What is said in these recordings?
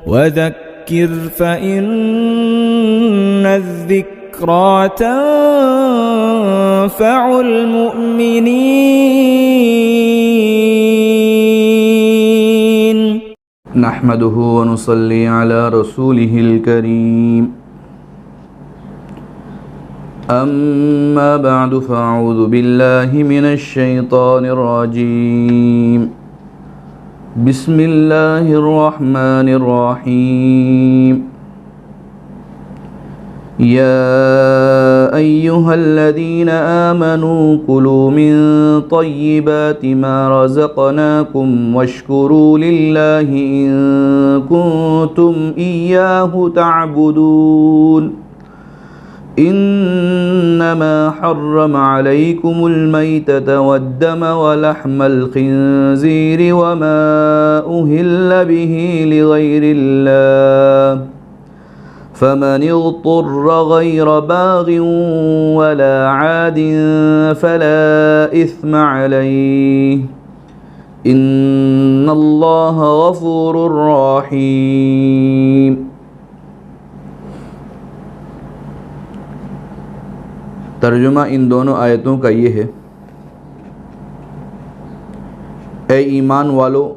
وذكر فإن الذكرى تنفع المؤمنين. نحمده ونصلي على رسوله الكريم. أما بعد فأعوذ بالله من الشيطان الرجيم. بسم الله الرحمن الرحيم. يا أيها الذين آمنوا كلوا من طيبات ما رزقناكم واشكروا لله إن كنتم إياه تعبدون. إنما حرم عليكم الميتة والدم ولحم الخنزير وما أهل به لغير الله فمن اضطر غير باغ ولا عاد فلا إثم عليه إن الله غفور رحيم. ترجمہ ان دونوں آیتوں کا یہ ہے: اے ایمان والو،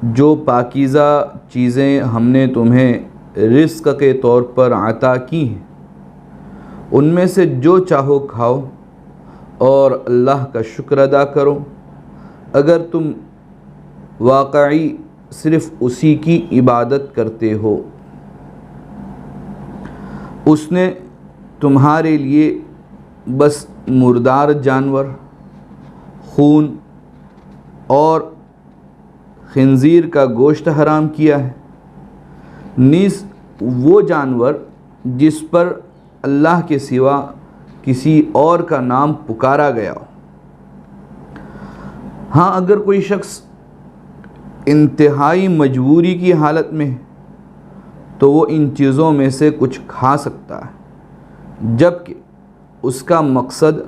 جو پاکیزہ چیزیں ہم نے تمہیں رزق کے طور پر عطا کی ہیں ان میں سے جو چاہو کھاؤ اور اللہ کا شکر ادا کرو اگر تم واقعی صرف اسی کی عبادت کرتے ہو۔ اس نے تمہارے لیے بس مردار جانور، خون اور خنزیر کا گوشت حرام کیا ہے، نیز وہ جانور جس پر اللہ کے سوا کسی اور کا نام پکارا گیا ہو۔ ہاں، اگر کوئی شخص انتہائی مجبوری کی حالت میں ہے تو وہ ان چیزوں میں سے کچھ کھا سکتا ہے، جبکہ اس کا مقصد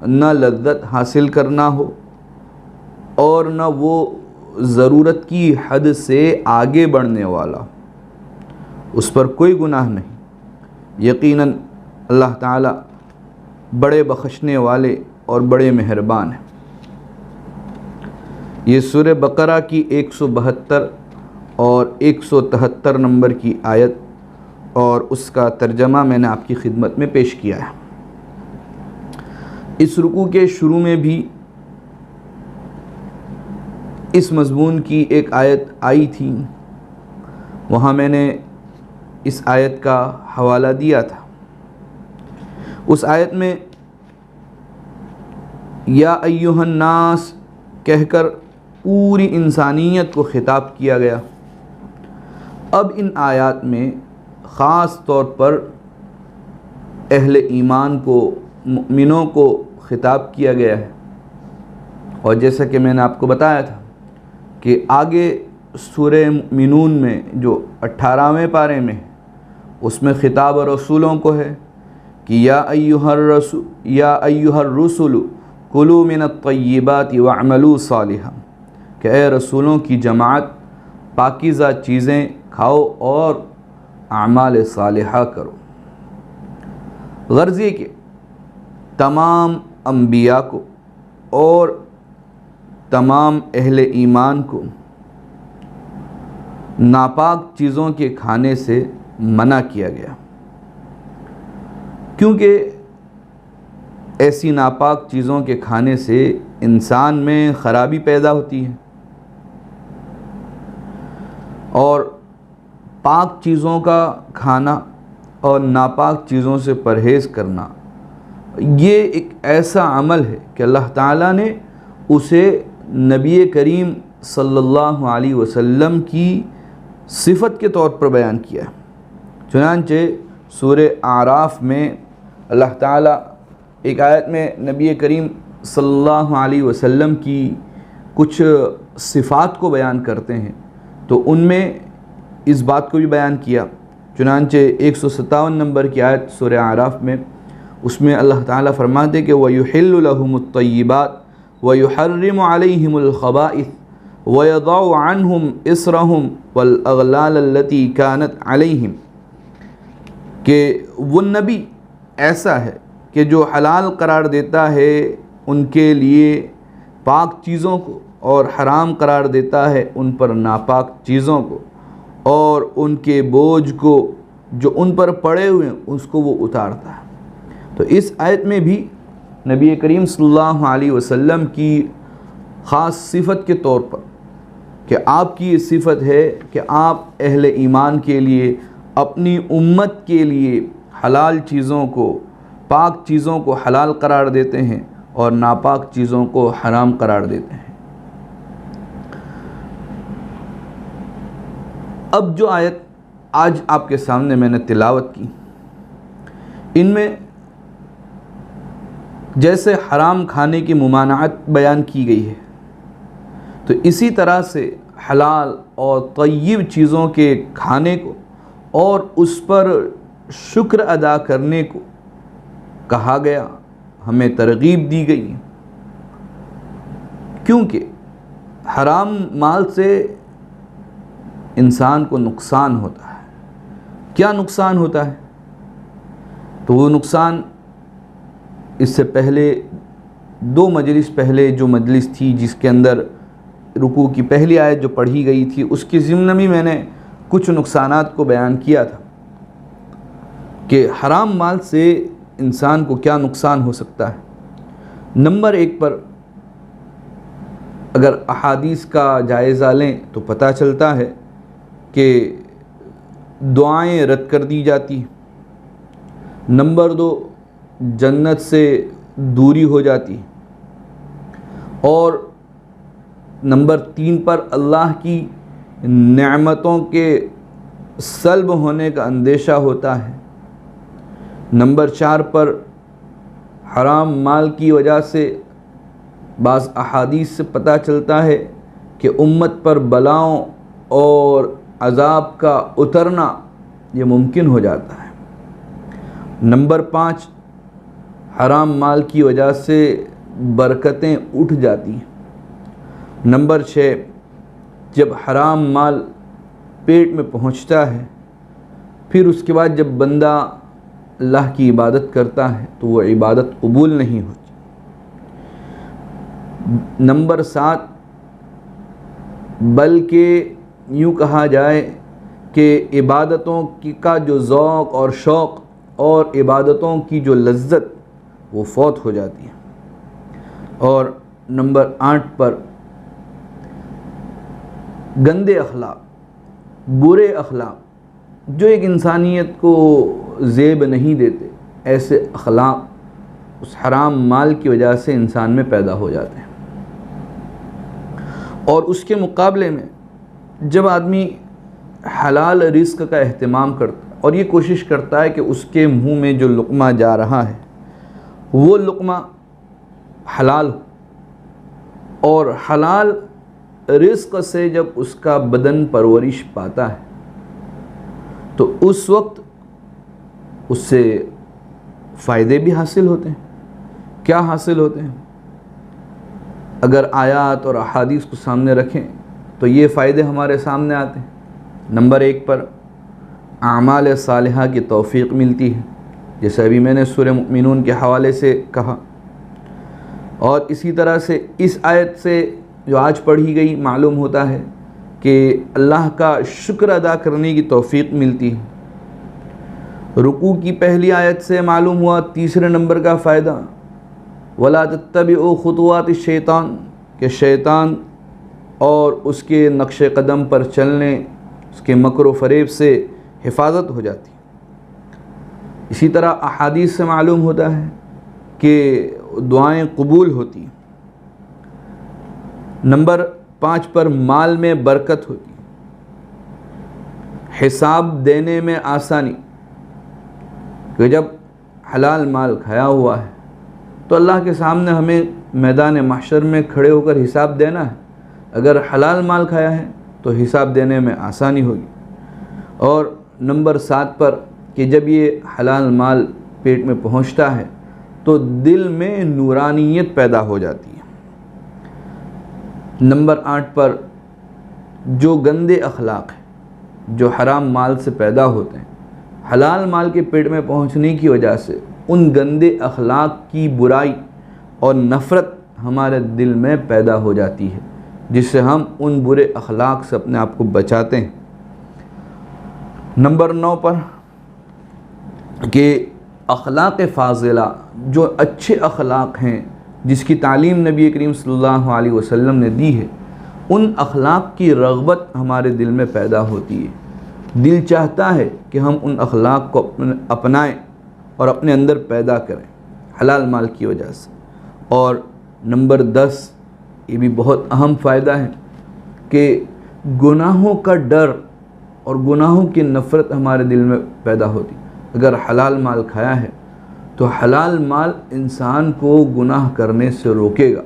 نہ لذت حاصل کرنا ہو اور نہ وہ ضرورت کی حد سے آگے بڑھنے والا ہو، اس پر کوئی گناہ نہیں۔ یقیناً اللہ تعالیٰ بڑے بخشنے والے اور بڑے مہربان ہیں۔ یہ سورہ بقرہ کی 172 اور 173 نمبر کی آیت اور اس کا ترجمہ میں نے آپ کی خدمت میں پیش کیا ہے۔ اس رکوع کے شروع میں بھی اس مضمون کی ایک آیت آئی تھی، وہاں میں نے اس آیت کا حوالہ دیا تھا۔ اس آیت میں یا ایھا الناس کہہ کر پوری انسانیت کو خطاب کیا گیا۔ اب ان آیات میں خاص طور پر اہل ایمان کو، مؤمنوں کو خطاب کیا گیا ہے، اور جیسا کہ میں نے آپ کو بتایا تھا کہ آگے سورہ مؤمنون میں جو 18ویں پارے میں اس میں خطاب رسولوں کو ہے کہ یا ایھا الرسل کلوا من الطیبات واعملوا صالحا، کہ اے رسولوں کی جماعت پاکیزہ چیزیں کھاؤ اور اعمال صالحہ کرو۔ غرض یہ کہ تمام انبیاء کو اور تمام اہل ایمان کو ناپاک چیزوں کے کھانے سے منع کیا گیا، کیونکہ ایسی ناپاک چیزوں کے کھانے سے انسان میں خرابی پیدا ہوتی ہے، اور پاک چیزوں کا کھانا اور ناپاک چیزوں سے پرہیز کرنا یہ ایک ایسا عمل ہے کہ اللہ تعالیٰ نے اسے نبی کریم صلی اللہ علیہ وسلم کی صفت کے طور پر بیان کیا ہے۔ چنانچہ سورہ اعراف میں اللہ تعالیٰ ایک آیت میں نبی کریم صلی اللہ علیہ وسلم کی کچھ صفات کو بیان کرتے ہیں، تو ان میں اس بات کو بھی بیان کیا۔ چنانچہ 157 نمبر کی آیت سورہ اعراف میں اس میں اللہ تعالیٰ فرماتے کہ وَيُحِلُّ لَهُمُ الطَّيِّبَاتِ وَيُحَرِّمُ عَلَيْهِمُ الْخَبَائِثَ وَيَضَعُ عَنْهُمْ إِصْرَهُمْ وَالْأَغْلَالَ الَّتِي كَانَتْ عَلَيْهِمْ کہ وہ نبی ایسا ہے کہ جو حلال قرار دیتا ہے ان کے لیے پاک چیزوں کو اور حرام قرار دیتا ہے ان پر ناپاک چیزوں کو، اور ان کے بوجھ کو جو ان پر پڑے ہوئے ہیں اس کو وہ اتارتا ہے۔ تو اس آیت میں بھی نبی کریم صلی اللہ علیہ وسلم کی خاص صفت کے طور پر کہ آپ کی یہ صفت ہے کہ آپ اہل ایمان کے لیے، اپنی امت کے لیے حلال چیزوں کو، پاک چیزوں کو حلال قرار دیتے ہیں اور ناپاک چیزوں کو حرام قرار دیتے ہیں۔ اب جو آیت آج آپ کے سامنے میں نے تلاوت کی، ان میں جیسے حرام کھانے کی ممانعت بیان کی گئی ہے، تو اسی طرح سے حلال اور طیب چیزوں کے کھانے کو اور اس پر شکر ادا کرنے کو کہا گیا، ہمیں ترغیب دی گئی، کیونکہ حرام مال سے انسان کو نقصان ہوتا ہے۔ کیا نقصان ہوتا ہے؟ تو وہ نقصان اس سے پہلے 2 مجلس پہلے جو مجلس تھی جس کے اندر رکوع کی پہلی آیت جو پڑھی گئی تھی، اس کے ضمن میں میں نے کچھ نقصانات کو بیان کیا تھا کہ حرام مال سے انسان کو کیا نقصان ہو سکتا ہے۔ نمبر 1 پر اگر احادیث کا جائزہ لیں تو پتہ چلتا ہے کہ دعائیں رد کر دی جاتی ہیں۔ نمبر 2، جنت سے دوری ہو جاتی ہے، اور نمبر 3 پر اللہ کی نعمتوں کے سلب ہونے کا اندیشہ ہوتا ہے۔ نمبر 4 پر حرام مال کی وجہ سے بعض احادیث سے پتہ چلتا ہے کہ امت پر بلاؤں اور عذاب کا اترنا یہ ممکن ہو جاتا ہے۔ نمبر 5، حرام مال کی وجہ سے برکتیں اٹھ جاتی ہیں۔ نمبر 6، جب حرام مال پیٹ میں پہنچتا ہے پھر اس کے بعد جب بندہ اللہ کی عبادت کرتا ہے تو وہ عبادت قبول نہیں ہوتی۔ نمبر 7، بلکہ یوں کہا جائے کہ عبادتوں کا جو ذوق اور شوق اور عبادتوں کی جو لذت وہ فوت ہو جاتی ہے۔ اور نمبر 8 پر گندے اخلاق، برے اخلاق جو ایک انسانیت کو زیب نہیں دیتے، ایسے اخلاق اس حرام مال کی وجہ سے انسان میں پیدا ہو جاتے ہیں۔ اور اس کے مقابلے میں جب آدمی حلال رزق کا اہتمام کرتا ہے اور یہ کوشش کرتا ہے کہ اس کے منہ میں جو لقمہ جا رہا ہے وہ لقمہ حلال ہو، اور حلال رزق سے جب اس کا بدن پرورش پاتا ہے تو اس وقت اس سے فائدے بھی حاصل ہوتے ہیں۔ کیا حاصل ہوتے ہیں؟ اگر آیات اور احادیث کو سامنے رکھیں تو یہ فائدے ہمارے سامنے آتے ہیں۔ نمبر 1 پر اعمال صالحہ کی توفیق ملتی ہے، جیسے ابھی میں نے سورہ مؤمنون کے حوالے سے کہا، اور اسی طرح سے اس آیت سے جو آج پڑھی گئی معلوم ہوتا ہے کہ اللہ کا شکر ادا کرنے کی توفیق ملتی ہے۔ رکوع کی پہلی آیت سے معلوم ہوا 3 نمبر کا فائدہ، وَلَا تَتَّبِعُوا خُطُوَاتِ الشَّيْطَانِ، کہ شیطان اور اس کے نقش قدم پر چلنے، اس کے مکر و فریب سے حفاظت ہو جاتی۔ اسی طرح احادیث سے معلوم ہوتا ہے کہ دعائیں قبول ہوتی۔ نمبر 5 پر مال میں برکت ہوتی، حساب دینے میں آسانی، کہ جب حلال مال کھایا ہوا ہے تو اللہ کے سامنے ہمیں میدان محشر میں کھڑے ہو کر حساب دینا ہے۔ اگر حلال مال کھایا ہے تو حساب دینے میں آسانی ہوگی۔ اور نمبر 7 پر کہ جب یہ حلال مال پیٹ میں پہنچتا ہے تو دل میں نورانیت پیدا ہو جاتی ہے۔ نمبر 8 پر جو گندے اخلاق ہیں جو حرام مال سے پیدا ہوتے ہیں، حلال مال کے پیٹ میں پہنچنے کی وجہ سے ان گندے اخلاق کی برائی اور نفرت ہمارے دل میں پیدا ہو جاتی ہے، جس سے ہم ان برے اخلاق سے اپنے آپ کو بچاتے ہیں۔ نمبر 9 پر کہ اخلاق فاضلہ جو اچھے اخلاق ہیں جس کی تعلیم نبی کریم صلی اللہ علیہ وسلم نے دی ہے، ان اخلاق کی رغبت ہمارے دل میں پیدا ہوتی ہے، دل چاہتا ہے کہ ہم ان اخلاق کو اپنائیں اور اپنے اندر پیدا کریں حلال مال کی وجہ سے۔ اور نمبر 10، یہ بھی بہت اہم فائدہ ہے کہ گناہوں کا ڈر اور گناہوں کی نفرت ہمارے دل میں پیدا ہوتی۔ اگر حلال مال کھایا ہے تو حلال مال انسان کو گناہ کرنے سے روکے گا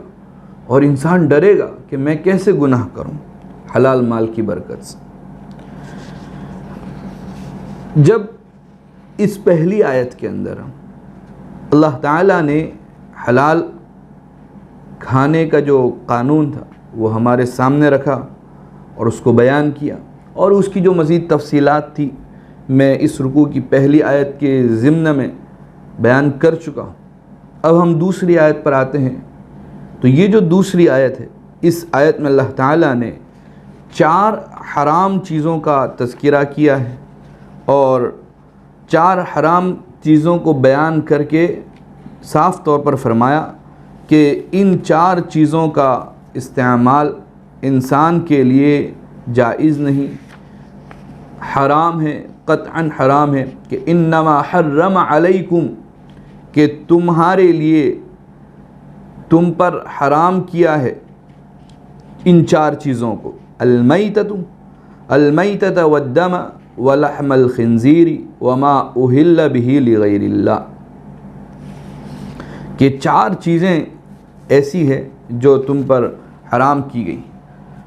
اور انسان ڈرے گا کہ میں کیسے گناہ کروں حلال مال کی برکت سے۔ جب اس پہلی آیت کے اندر اللہ تعالیٰ نے حلال کھانے کا جو قانون تھا وہ ہمارے سامنے رکھا اور اس کو بیان کیا، اور اس کی جو مزید تفصیلات تھی میں اس رکوع کی پہلی آیت کے ضمن میں بیان کر چکا ہوں۔ اب ہم دوسری آیت پر آتے ہیں۔ تو یہ جو دوسری آیت ہے، اس آیت میں اللہ تعالیٰ نے 4 حرام چیزوں کا تذکرہ کیا ہے، اور 4 حرام چیزوں کو بیان کر کے صاف طور پر فرمایا کہ ان 4 چیزوں کا استعمال انسان کے لیے جائز نہیں، حرام ہے، قطعاً حرام ہے، کہ انما حرم علیکم، کہ تمہارے لیے تم پر حرام کیا ہے ان 4 چیزوں کو، المیتۃ والدم ولحم الخنزیر وما اہل بہ لغیر اللہ، کہ 4 چیزیں ایسی ہے جو تم پر حرام کی گئی۔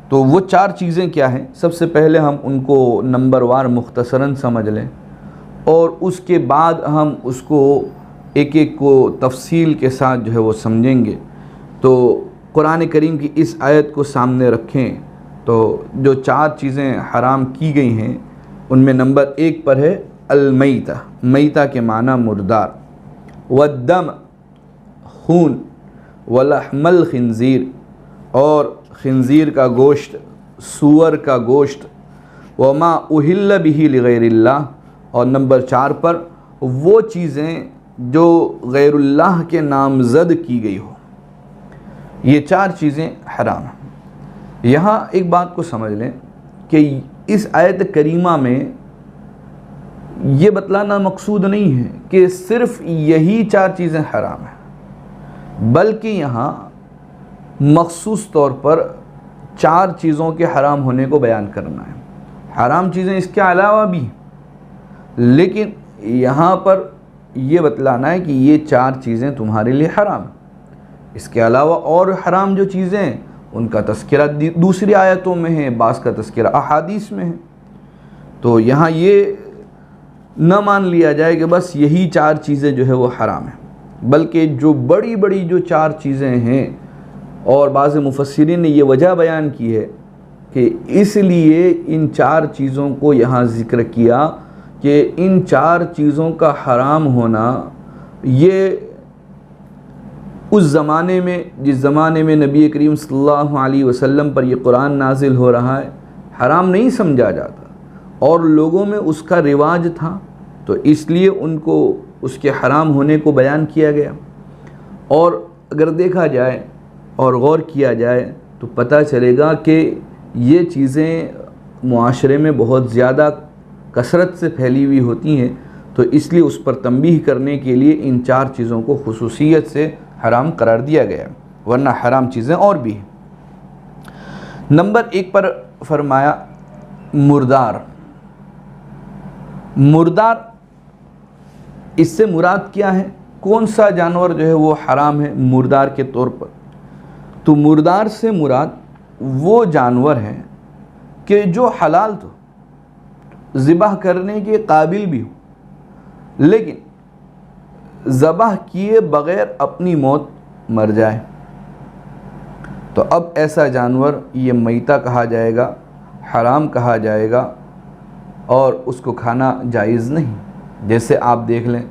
تو وہ 4 چیزیں کیا ہیں؟ سب سے پہلے ہم ان کو نمبر وار مختصراً سمجھ لیں، اور اس کے بعد ہم اس کو ایک ایک کو تفصیل کے ساتھ جو ہے وہ سمجھیں گے۔ تو قرآن کریم کی اس آیت کو سامنے رکھیں تو جو 4 چیزیں حرام کی گئی ہیں ان میں نمبر 1 پر ہے المیتہ، میتہ کے معنی مردار، والدم خون، ولحم الخنزیر اور خنزیر کا گوشت، سور کا گوشت، وما اہل بہ لغیر اللہ، اور نمبر 4 پر وہ چیزیں جو غیر اللہ کے نامزد کی گئی ہو، یہ 4 چیزیں حرام ہیں۔ یہاں ایک بات کو سمجھ لیں کہ اس آیت کریمہ میں یہ بتلانا مقصود نہیں ہے کہ صرف یہی 4 چیزیں حرام ہیں، بلکہ یہاں مخصوص طور پر 4 چیزوں کے حرام ہونے کو بیان کرنا ہے۔ حرام چیزیں اس کے علاوہ بھی ہیں، لیکن یہاں پر یہ بتلانا ہے کہ یہ 4 چیزیں تمہارے لیے حرام ہیں۔ اس کے علاوہ اور حرام جو چیزیں ہیں ان کا تذکرہ دوسری آیتوں میں ہے، بعض کا تذکرہ احادیث میں ہے۔ تو یہاں یہ نہ مان لیا جائے کہ بس یہی 4 چیزیں جو ہے وہ حرام ہیں، بلکہ جو بڑی بڑی جو 4 چیزیں ہیں، اور بعض مفسرین نے یہ وجہ بیان کی ہے کہ اس لیے ان 4 چیزوں کو یہاں ذکر کیا کہ ان 4 چیزوں کا حرام ہونا یہ اس زمانے میں، جس زمانے میں نبی کریم صلی اللہ علیہ وسلم پر یہ قرآن نازل ہو رہا ہے، حرام نہیں سمجھا جاتا، اور لوگوں میں اس کا رواج تھا، تو اس لیے ان کو اس کے حرام ہونے کو بیان کیا گیا۔ اور اگر دیکھا جائے اور غور کیا جائے تو پتہ چلے گا کہ یہ چیزیں معاشرے میں بہت زیادہ کثرت سے پھیلی ہوئی ہوتی ہیں، تو اس لیے اس پر تنبیہ کرنے کے لیے ان 4 چیزوں کو خصوصیت سے حرام قرار دیا گیا، ورنہ حرام چیزیں اور بھی ہیں۔ نمبر 1 پر فرمایا مردار۔ مردار، اس سے مراد کیا ہے؟ کون سا جانور جو ہے وہ حرام ہے مردار کے طور پر؟ تو مردار سے مراد وہ جانور ہیں کہ جو حلال تو ذبح کرنے کے قابل بھی ہو، لیکن ذبح کیے بغیر اپنی موت مر جائے، تو اب ایسا جانور یہ میتہ کہا جائے گا، حرام کہا جائے گا اور اس کو کھانا جائز نہیں۔ جیسے آپ دیکھ لیں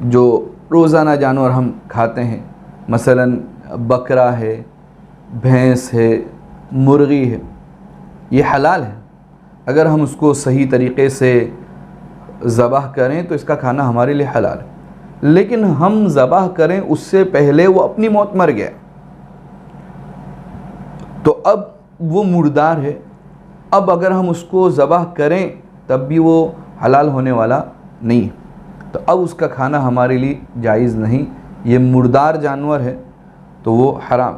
جو روزانہ جانور ہم کھاتے ہیں، مثلا بکرا ہے، بھینس ہے، مرغی ہے، یہ حلال ہے۔ اگر ہم اس کو صحیح طریقے سے ذبح کریں تو اس کا کھانا ہمارے لیے حلال ہے، لیکن ہم ذبح کریں اس سے پہلے وہ اپنی موت مر گیا تو اب وہ مردار ہے، اب اگر ہم اس کو ذبح کریں تب بھی وہ حلال ہونے والا نہیں، تو اب اس کا کھانا ہمارے لیے جائز نہیں۔ یہ مردار جانور ہے تو وہ حرام۔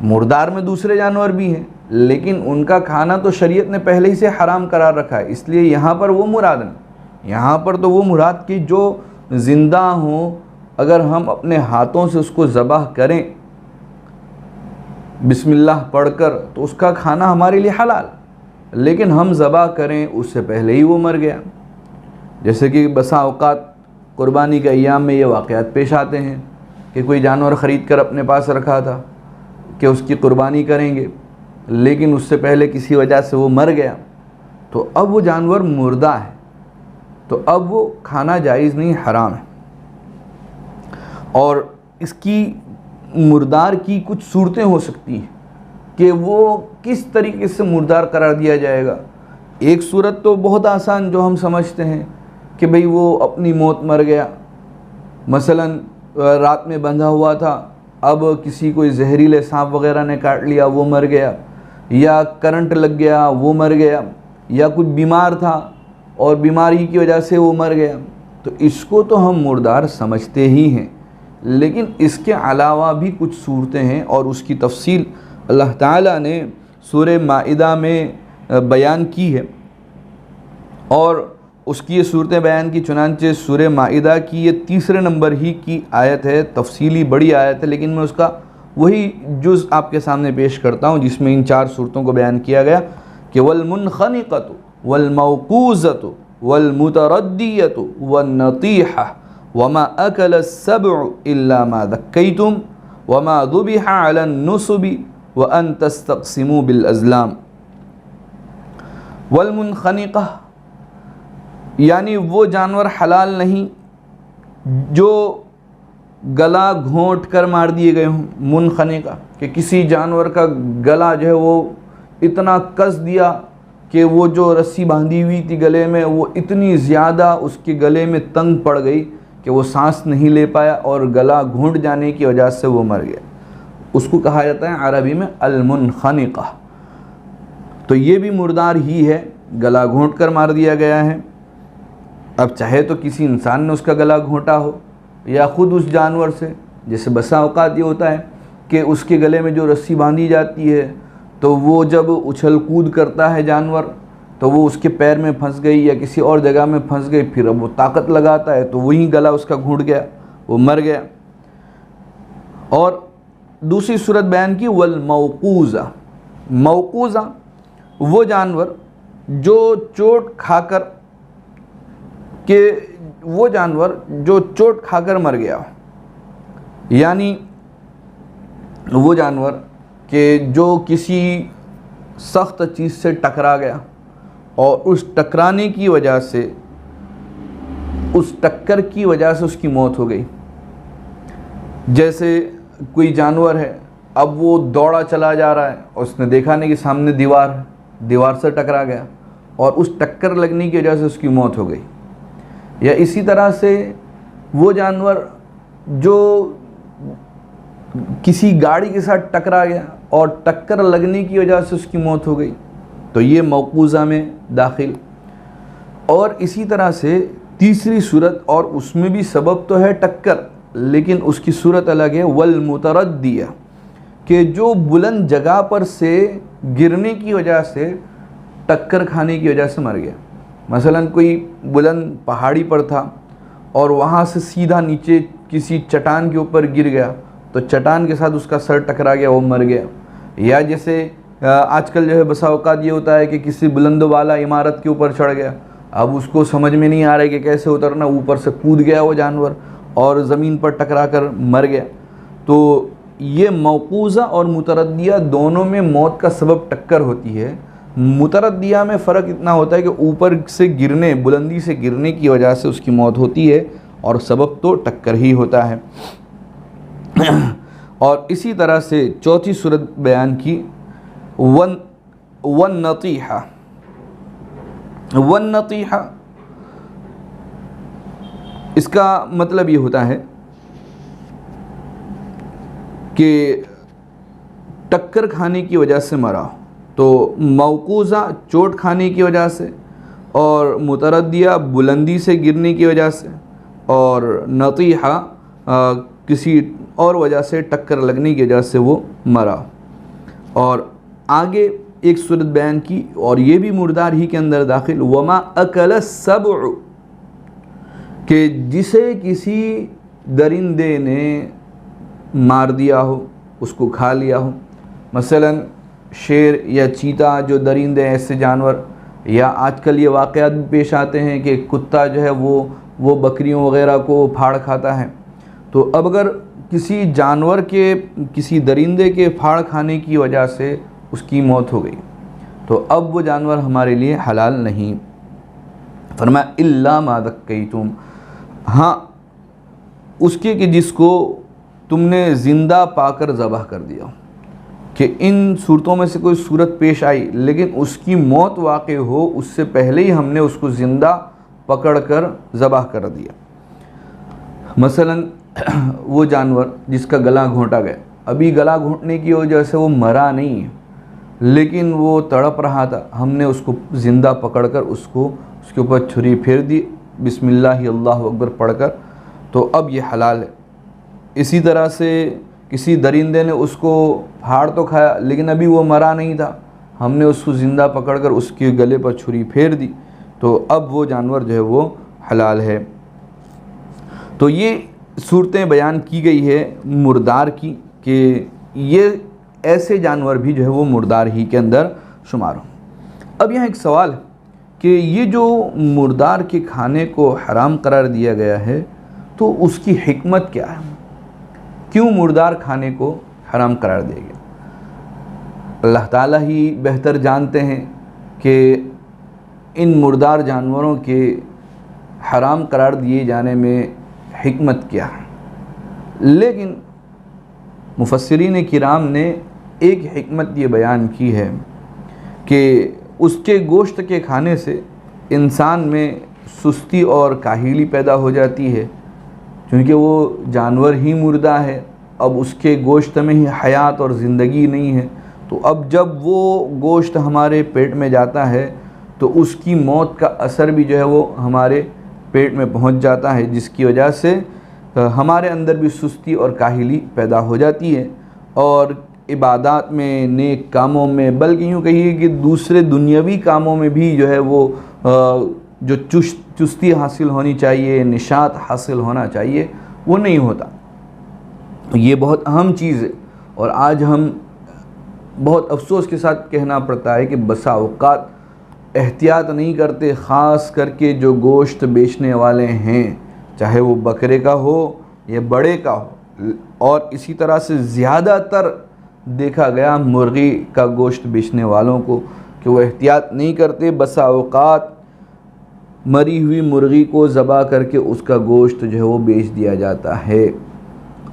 مردار میں دوسرے جانور بھی ہیں لیکن ان کا کھانا تو شریعت نے پہلے ہی سے حرام قرار رکھا ہے، اس لیے یہاں پر وہ مراد نہیں، یہاں پر تو وہ مراد کہ جو زندہ ہوں، اگر ہم اپنے ہاتھوں سے اس کو ذبح کریں بسم اللہ پڑھ کر تو اس کا کھانا ہمارے لیے حلال، لیکن ہم ذبح کریں اس سے پہلے ہی وہ مر گیا۔ جیسے کہ بسا اوقات قربانی کے ایام میں یہ واقعات پیش آتے ہیں کہ کوئی جانور خرید کر اپنے پاس رکھا تھا کہ اس کی قربانی کریں گے، لیکن اس سے پہلے کسی وجہ سے وہ مر گیا تو اب وہ جانور مردہ ہے، تو اب وہ کھانا جائز نہیں، حرام ہے۔ اور اس کی مردار کی کچھ صورتیں ہو سکتی ہیں کہ وہ کس طریقے سے مردار قرار دیا جائے گا۔ ایک صورت تو بہت آسان جو ہم سمجھتے ہیں کہ بھئی وہ اپنی موت مر گیا، مثلا رات میں بندھا ہوا تھا، اب کسی کوئی زہریلے سانپ وغیرہ نے کاٹ لیا وہ مر گیا، یا کرنٹ لگ گیا وہ مر گیا، یا کچھ بیمار تھا اور بیماری کی وجہ سے وہ مر گیا، تو اس کو تو ہم مردار سمجھتے ہی ہیں، لیکن اس کے علاوہ بھی کچھ صورتیں ہیں اور اس کی تفصیل اللہ تعالیٰ نے سورہ مائدہ میں بیان کی ہے، اور اس کی یہ صورتیں بیان کی، چنانچہ سورہ مائدہ کی یہ 3 نمبر ہی کی آیت ہے، تفصیلی بڑی آیت ہے، لیکن میں اس کا وہی جز آپ کے سامنے پیش کرتا ہوں جس میں ان 4 صورتوں کو بیان کیا گیا کہ وَالْمُنْخَنِقَةُ وَالْمَوْقُوذَةُ وَالْمُتَرَدِّيَةُ وَالنَّطِيحَةُ وَمَا أَكَلَ السَّبْعُ إِلَّا مَا ذَكَّيْتُمْ وَمَا ذُبِحَ عَلَى النُّصُبِ وَأَن تَسْتَقْسِمُوا بِالْأَزْلَامِ۔ والمنخنقہ یعنی وہ جانور حلال نہیں جو گلا گھونٹ کر مار دیے گئے ہوں۔ منخنقہ کہ کسی جانور کا گلا جو ہے وہ اتنا کس دیا کہ وہ جو رسی باندھی ہوئی تھی گلے میں وہ اتنی زیادہ اس کے گلے میں تنگ پڑ گئی کہ وہ سانس نہیں لے پایا اور گلا گھونٹ جانے کی وجہ سے وہ مر گیا، اس کو کہا جاتا ہے عربی میں المنخنقہ۔ تو یہ بھی مردار ہی ہے، گلا گھونٹ کر مار دیا گیا ہے۔ اب چاہے تو کسی انسان نے اس کا گلا گھونٹا ہو یا خود اس جانور سے، جیسے بسا اوقات یہ ہوتا ہے کہ اس کے گلے میں جو رسی باندھی جاتی ہے تو وہ جب اچھل کود کرتا ہے جانور تو وہ اس کے پیر میں پھنس گئی یا کسی اور جگہ میں پھنس گئی، پھر اب وہ طاقت لگاتا ہے تو وہی گلا اس کا گھونٹ گیا، وہ مر گیا۔ اور دوسری صورت بیان کی والموقوذہ۔ موقوذہ وہ جانور جو چوٹ کھا کر مر گیا، یعنی وہ جانور کہ جو کسی سخت چیز سے ٹکرا گیا اور اس ٹکرانے کی وجہ سے، اس ٹکر کی وجہ سے اس کی موت ہو گئی۔ جیسے کوئی جانور ہے، اب وہ دوڑا چلا جا رہا ہے اور اس نے دیکھا نہیں کہ سامنے دیوار سے ٹکرا گیا اور اس ٹکر لگنے کی وجہ سے اس کی موت ہو گئی۔ یا اسی طرح سے وہ جانور جو کسی گاڑی کے ساتھ ٹکرا گیا اور ٹکر لگنے کی وجہ سے اس کی موت ہو گئی، تو یہ موقوذہ میں داخل۔ اور اسی طرح سے تیسری صورت، اور اس میں بھی سبب تو ہے ٹکر لیکن اس کی صورت الگ ہے، والمتردیہ کہ جو بلند جگہ پر سے گرنے کی وجہ سے، ٹکر کھانے کی وجہ سے مر گیا۔ مثلا کوئی بلند پہاڑی پر تھا اور وہاں سے سیدھا نیچے کسی چٹان کے اوپر گر گیا تو چٹان کے ساتھ اس کا سر ٹکرا گیا، وہ مر گیا۔ یا جیسے آج کل جو ہے بسا اوقات یہ ہوتا ہے کہ کسی بلند والا عمارت کے اوپر چڑھ گیا، اب اس کو سمجھ میں نہیں آ رہا ہے کہ کیسے اترنا، اوپر سے کود گیا وہ جانور اور زمین پر ٹکرا کر مر گیا۔ تو یہ موقوزہ اور متردیہ دونوں میں موت کا سبب ٹکر ہوتی ہے۔ متردیہ میں فرق اتنا ہوتا ہے کہ اوپر سے گرنے، بلندی سے گرنے کی وجہ سے اس کی موت ہوتی ہے، اور سبب تو ٹکر ہی ہوتا ہے۔ اور اسی طرح سے چوتھی صورت بیان کی والنطیحہ۔ والنطیحہ اس کا مطلب یہ ہوتا ہے کہ ٹکر کھانے کی وجہ سے مرا، تو موقوزہ چوٹ کھانے کی وجہ سے، اور متردیہ بلندی سے گرنے کی وجہ سے، اور نطیحہ کسی اور وجہ سے ٹکر لگنے کی وجہ سے وہ مرا۔ اور آگے ایک صورت بیان کی، اور یہ بھی مردار ہی کے اندر داخل، وما اکل السبع، کہ جسے کسی درندے نے مار دیا ہو، اس کو کھا لیا ہو، مثلا شیر یا چیتا جو درندے ایسے جانور، یا آج کل یہ واقعات بھی پیش آتے ہیں کہ کتا جو ہے وہ بکریوں وغیرہ کو پھاڑ کھاتا ہے۔ تو اب اگر کسی جانور کے، کسی درندے کے پھاڑ کھانے کی وجہ سے اس کی موت ہو گئی، تو اب وہ جانور ہمارے لیے حلال نہیں۔ فرمایا الا ما ذکیتم، ہاں اس کے کہ جس کو تم نے زندہ پا کر ذبح کر دیا، کہ ان صورتوں میں سے کوئی صورت پیش آئی لیکن اس کی موت واقع ہو اس سے پہلے ہی ہم نے اس کو زندہ پکڑ کر ذبح کر دیا۔ مثلا وہ جانور جس کا گلا گھونٹا گیا، ابھی گلا گھونٹنے کی وجہ سے وہ مرا نہیں ہے لیکن وہ تڑپ رہا تھا، ہم نے اس کو زندہ پکڑ کر اس کے اوپر چھری پھیر دی بسم اللہ اللہ اکبر پڑھ کر، تو اب یہ حلال ہے۔ اسی طرح سے کسی درندے نے اس کو پھاڑ تو کھایا لیکن ابھی وہ مرا نہیں تھا، ہم نے اس کو زندہ پکڑ کر اس کے گلے پر چھری پھیر دی، تو اب وہ جانور جو ہے وہ حلال ہے۔ تو یہ صورتیں بیان کی گئی ہے مردار کی، کہ یہ ایسے جانور بھی جو ہے وہ مردار ہی کے اندر شمار ہوں۔ اب یہاں ایک سوال ہے کہ یہ جو مردار کے کھانے کو حرام قرار دیا گیا ہے تو اس کی حکمت کیا ہے؟ کیوں مردار کھانے کو حرام قرار دیا گیا؟ اللہ تعالیٰ ہی بہتر جانتے ہیں کہ ان مردار جانوروں کے حرام قرار دیے جانے میں حکمت کیا ہے، لیکن مفسرین کرام نے ایک حکمت یہ بیان کی ہے کہ اس کے گوشت کے کھانے سے انسان میں سستی اور کاہلی پیدا ہو جاتی ہے، کیونکہ وہ جانور ہی مردہ ہے، اب اس کے گوشت میں ہی حیات اور زندگی نہیں ہے، تو اب جب وہ گوشت ہمارے پیٹ میں جاتا ہے تو اس کی موت کا اثر بھی جو ہے وہ ہمارے پیٹ میں پہنچ جاتا ہے، جس کی وجہ سے ہمارے اندر بھی سستی اور کاہلی پیدا ہو جاتی ہے، اور عبادات میں، نیک کاموں میں، بلکہ یوں کہیے کہ دوسرے دنیاوی کاموں میں بھی جو ہے وہ جو چستی حاصل ہونی چاہیے، نشاط حاصل ہونا چاہیے، وہ نہیں ہوتا۔ یہ بہت اہم چیز ہے، اور آج ہم بہت افسوس کے ساتھ کہنا پڑتا ہے کہ بسا اوقات احتیاط نہیں کرتے، خاص کر کے جو گوشت بیچنے والے ہیں، چاہے وہ بکرے کا ہو یا بڑے کا ہو، اور اسی طرح سے زیادہ تر دیکھا گیا مرغی کا گوشت بیچنے والوں کو کہ وہ احتیاط نہیں کرتے، بسا اوقات مری ہوئی مرغی کو ذبح کر کے اس کا گوشت جو ہے وہ بیچ دیا جاتا ہے،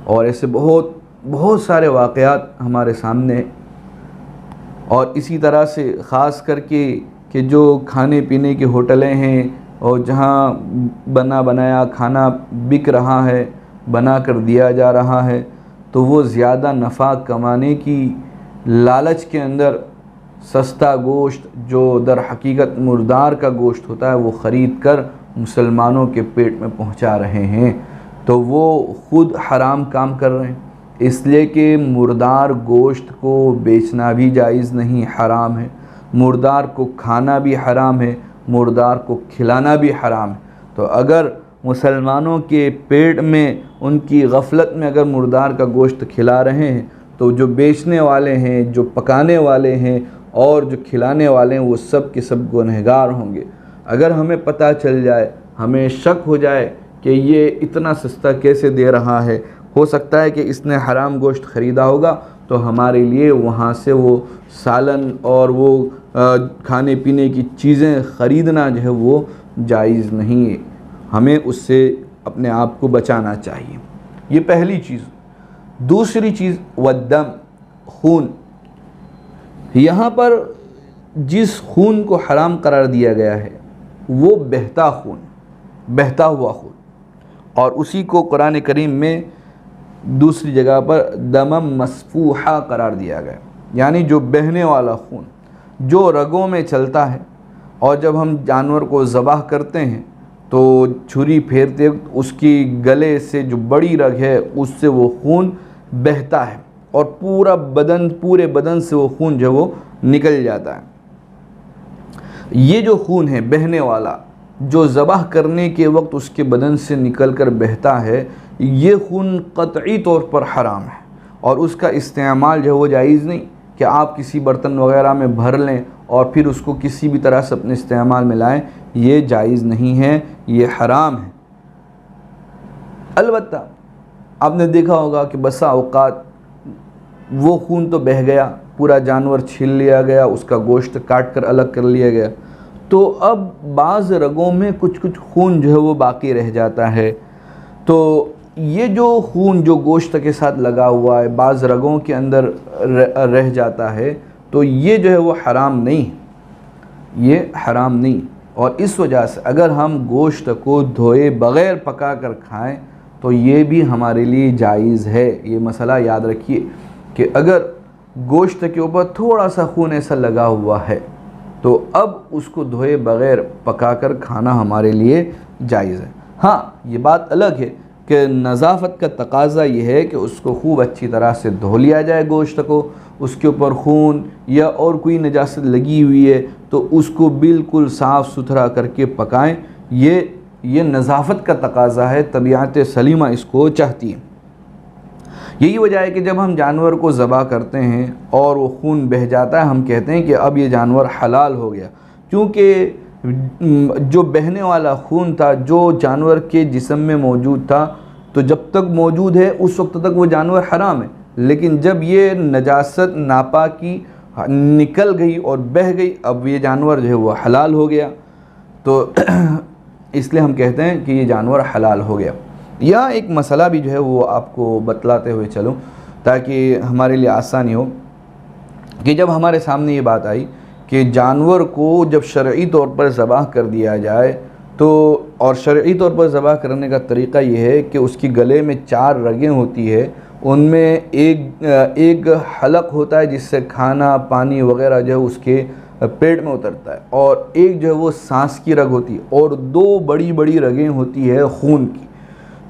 اور ایسے بہت سارے واقعات ہمارے سامنے۔ اور اسی طرح سے خاص کر کے کہ جو کھانے پینے کے ہوٹلیں ہیں اور جہاں بنا بنایا کھانا بک رہا ہے، بنا کر دیا جا رہا ہے، تو وہ زیادہ نفع کمانے کی لالچ کے اندر سستا گوشت جو در حقیقت مردار کا گوشت ہوتا ہے وہ خرید کر مسلمانوں کے پیٹ میں پہنچا رہے ہیں، تو وہ خود حرام کام کر رہے ہیں، اس لیے کہ مردار گوشت کو بیچنا بھی جائز نہیں، حرام ہے، مردار کو کھانا بھی حرام ہے، مردار کو کھلانا بھی حرام ہے۔ تو اگر مسلمانوں کے پیٹ میں، ان کی غفلت میں اگر مردار کا گوشت کھلا رہے ہیں، تو جو بیچنے والے ہیں، جو پکانے والے ہیں اور جو کھلانے والے ہیں، وہ سب کے سب گنہگار ہوں گے۔ اگر ہمیں پتہ چل جائے، ہمیں شک ہو جائے کہ یہ اتنا سستا کیسے دے رہا ہے، ہو سکتا ہے کہ اس نے حرام گوشت خریدا ہوگا تو ہمارے لیے وہاں سے وہ سالن اور وہ کھانے پینے کی چیزیں خریدنا جو ہے وہ جائز نہیں ہے، ہمیں اس سے اپنے آپ کو بچانا چاہیے۔ یہ پہلی چیز۔ دوسری چیز والدم، خون۔ یہاں پر جس خون کو حرام قرار دیا گیا ہے وہ بہتا خون، بہتا ہوا خون، اور اسی کو قرآن کریم میں دوسری جگہ پر دمم مسفوحہ قرار دیا گیا، یعنی جو بہنے والا خون جو رگوں میں چلتا ہے، اور جب ہم جانور کو ذبح کرتے ہیں تو چھری پھیرتے وقت اس کی گلے سے جو بڑی رگ ہے اس سے وہ خون بہتا ہے اور پورے بدن سے وہ خون جو وہ نکل جاتا ہے۔ یہ جو خون ہے بہنے والا جو ذبح کرنے کے وقت اس کے بدن سے نکل کر بہتا ہے، یہ خون قطعی طور پر حرام ہے، اور اس کا استعمال جو ہے وہ جائز نہیں کہ آپ کسی برتن وغیرہ میں بھر لیں اور پھر اس کو کسی بھی طرح سے اپنے استعمال میں لائیں، یہ جائز نہیں ہے، یہ حرام ہے۔ البتہ آپ نے دیکھا ہوگا کہ بسا اوقات وہ خون تو بہہ گیا، پورا جانور چھیل لیا گیا، اس کا گوشت کاٹ کر الگ کر لیا گیا، تو اب بعض رگوں میں کچھ خون جو ہے وہ باقی رہ جاتا ہے، تو یہ جو خون جو گوشت کے ساتھ لگا ہوا ہے بعض رگوں کے اندر رہ جاتا ہے، تو یہ جو ہے وہ حرام نہیں، یہ حرام نہیں۔ اور اس وجہ سے اگر ہم گوشت کو دھوئے بغیر پکا کر کھائیں تو یہ بھی ہمارے لیے جائز ہے۔ یہ مسئلہ یاد رکھیے کہ اگر گوشت کے اوپر تھوڑا سا خون ایسا لگا ہوا ہے تو اب اس کو دھوئے بغیر پکا کر کھانا ہمارے لیے جائز ہے۔ ہاں یہ بات الگ ہے کہ نظافت کا تقاضا یہ ہے کہ اس کو خوب اچھی طرح سے دھو لیا جائے گوشت کو، اس کے اوپر خون یا اور کوئی نجاست لگی ہوئی ہے تو اس کو بالکل صاف ستھرا کر کے پکائیں، یہ نظافت کا تقاضا ہے، طبیعت سلیمہ اس کو چاہتی ہے۔ یہی وجہ ہے کہ جب ہم جانور کو ذبح کرتے ہیں اور وہ خون بہہ جاتا ہے ہم کہتے ہیں کہ اب یہ جانور حلال ہو گیا، کیونکہ جو بہنے والا خون تھا جو جانور کے جسم میں موجود تھا تو جب تک موجود ہے اس وقت تک وہ جانور حرام ہے، لیکن جب یہ نجاست ناپاکی نکل گئی اور بہہ گئی اب یہ جانور جو ہے وہ حلال ہو گیا، تو اس لیے ہم کہتے ہیں کہ یہ جانور حلال ہو گیا۔ یا ایک مسئلہ بھی جو ہے وہ آپ کو بتلاتے ہوئے چلوں تاکہ ہمارے لیے آسانی ہو، کہ جب ہمارے سامنے یہ بات آئی کہ جانور کو جب شرعی طور پر ذبح کر دیا جائے تو، اور شرعی طور پر ذبح کرنے کا طریقہ یہ ہے کہ اس کی گلے میں 4 رگیں ہوتی ہے، ان میں ایک حلق ہوتا ہے جس سے کھانا پانی وغیرہ جو ہے اس کے پیٹ میں اترتا ہے، اور ایک جو ہے وہ سانس کی رگ ہوتی ہے، اور 2 بڑی رگیں ہوتی ہے خون کی۔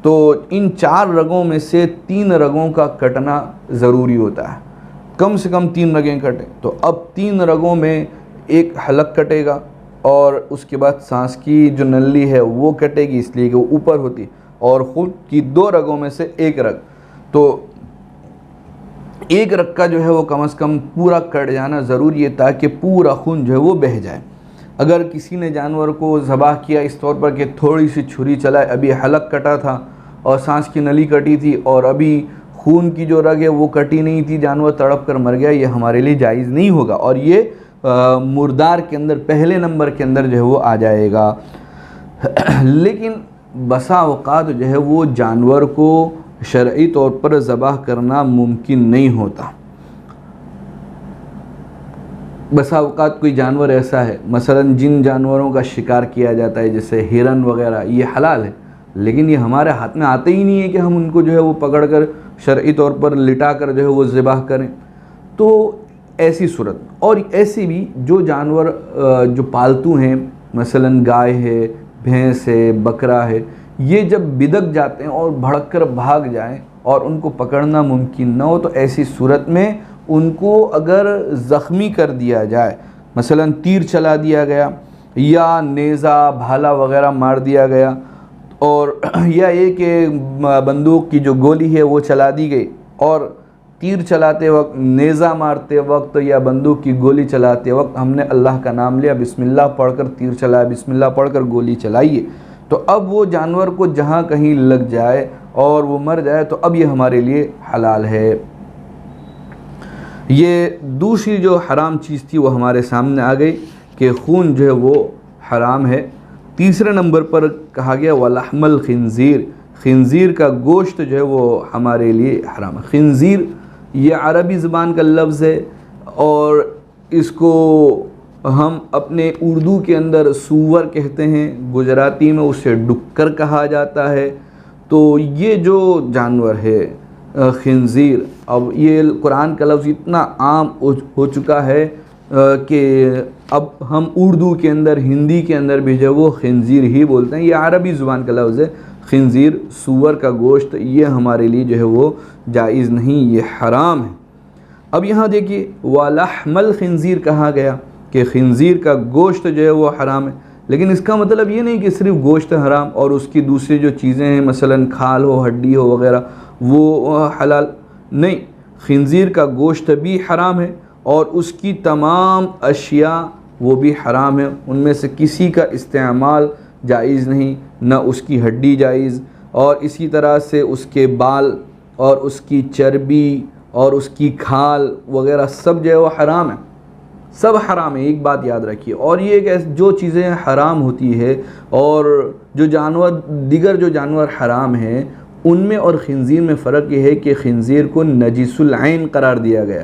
تو ان 4 رگوں میں سے 3 رگوں کا کٹنا ضروری ہوتا ہے، کم سے کم 3 رگیں کٹیں، تو اب 3 رگوں میں ایک حلق کٹے گا اور اس کے بعد سانس کی جو نلی ہے وہ کٹے گی اس لیے کہ وہ اوپر ہوتی ہے، اور خون کی 2 رگوں میں سے ایک رگ، تو ایک رگ کا جو ہے وہ کم از کم پورا کٹ جانا ضروری ہے تاکہ پورا خون جو ہے وہ بہہ جائے۔ اگر کسی نے جانور کو ذبح کیا اس طور پر کہ تھوڑی سی چھری چلائے، ابھی حلق کٹا تھا اور سانس کی نلی کٹی تھی اور ابھی خون کی جو رگ ہے وہ کٹی نہیں تھی، جانور تڑپ کر مر گیا، یہ ہمارے لیے جائز نہیں ہوگا، اور یہ مردار کے اندر پہلے نمبر کے اندر جو ہے وہ آ جائے گا۔ لیکن بسا اوقات جو ہے وہ جانور کو شرعی طور پر ذبح کرنا ممکن نہیں ہوتا۔ بسا اوقات کوئی جانور ایسا ہے، مثلا جن جانوروں کا شکار کیا جاتا ہے جیسے ہرن وغیرہ، یہ حلال ہے لیکن یہ ہمارے ہاتھ میں آتے ہی نہیں ہے کہ ہم ان کو جو ہے وہ پکڑ کر شرعی طور پر لٹا کر جو ہے وہ ذبح کریں، تو ایسی صورت، اور ایسے بھی جو جانور جو پالتو ہیں، مثلا گائے ہے، بھینس ہے، بکرا ہے، یہ جب بدک جاتے ہیں اور بھڑک کر بھاگ جائیں اور ان کو پکڑنا ممکن نہ ہو تو ایسی صورت میں ان کو اگر زخمی کر دیا جائے، مثلا تیر چلا دیا گیا یا نیزہ بھالا وغیرہ مار دیا گیا، اور یا یہ کہ بندوق کی جو گولی ہے وہ چلا دی گئی، اور تیر چلاتے وقت، نیزہ مارتے وقت یا بندوق کی گولی چلاتے وقت ہم نے اللہ کا نام لیا، بسم اللہ پڑھ کر تیر چلایا، بسم اللہ پڑھ کر گولی چلائیے، تو اب وہ جانور کو جہاں کہیں لگ جائے اور وہ مر جائے تو اب یہ ہمارے لیے حلال ہے۔ یہ دوسری جو حرام چیز تھی وہ ہمارے سامنے آ گئی کہ خون جو ہے وہ حرام ہے۔ تیسرے نمبر پر کہا گیا وَلَحْمَ الْخِنزِيرِ، خنزیر کا گوشت جو ہے وہ ہمارے لیے حرام ہے۔ خنزیر یہ عربی زبان کا لفظ ہے اور اس کو ہم اپنے اردو کے اندر سور کہتے ہیں، گجراتی میں اسے ڈکر کہا جاتا ہے۔ تو یہ جو جانور ہے خنزیر، اب یہ قرآن کا لفظ اتنا عام ہو چکا ہے کہ اب ہم اردو کے اندر، ہندی کے اندر بھی جو وہ خنزیر ہی بولتے ہیں۔ یہ عربی زبان کا لفظ ہے خنزیر، سور کا گوشت، یہ ہمارے لیے جو ہے وہ جائز نہیں، یہ حرام ہے۔ اب یہاں دیکھیے وَلَحْمَ الْخِنزِيرِ کہا گیا کہ خنزیر کا گوشت جو ہے وہ حرام ہے، لیکن اس کا مطلب یہ نہیں کہ صرف گوشت حرام اور اس کی دوسری جو چیزیں ہیں مثلا کھال ہو، ہڈی ہو وغیرہ وہ حلال نہیں۔ خنزیر کا گوشت بھی حرام ہے اور اس کی تمام اشیاء وہ بھی حرام ہیں، ان میں سے کسی کا استعمال جائز نہیں، نہ اس کی ہڈی جائز، اور اسی طرح سے اس کے بال اور اس کی چربی اور اس کی کھال وغیرہ سب جو ہے وہ حرام ہے، سب حرام ہے۔ ایک بات یاد رکھیے، اور یہ کہ جو چیزیں حرام ہوتی ہے اور جو جانور، دیگر جو جانور حرام ہیں ان میں اور خنزیر میں فرق یہ ہے کہ خنزیر کو نجس العین قرار دیا گیا۔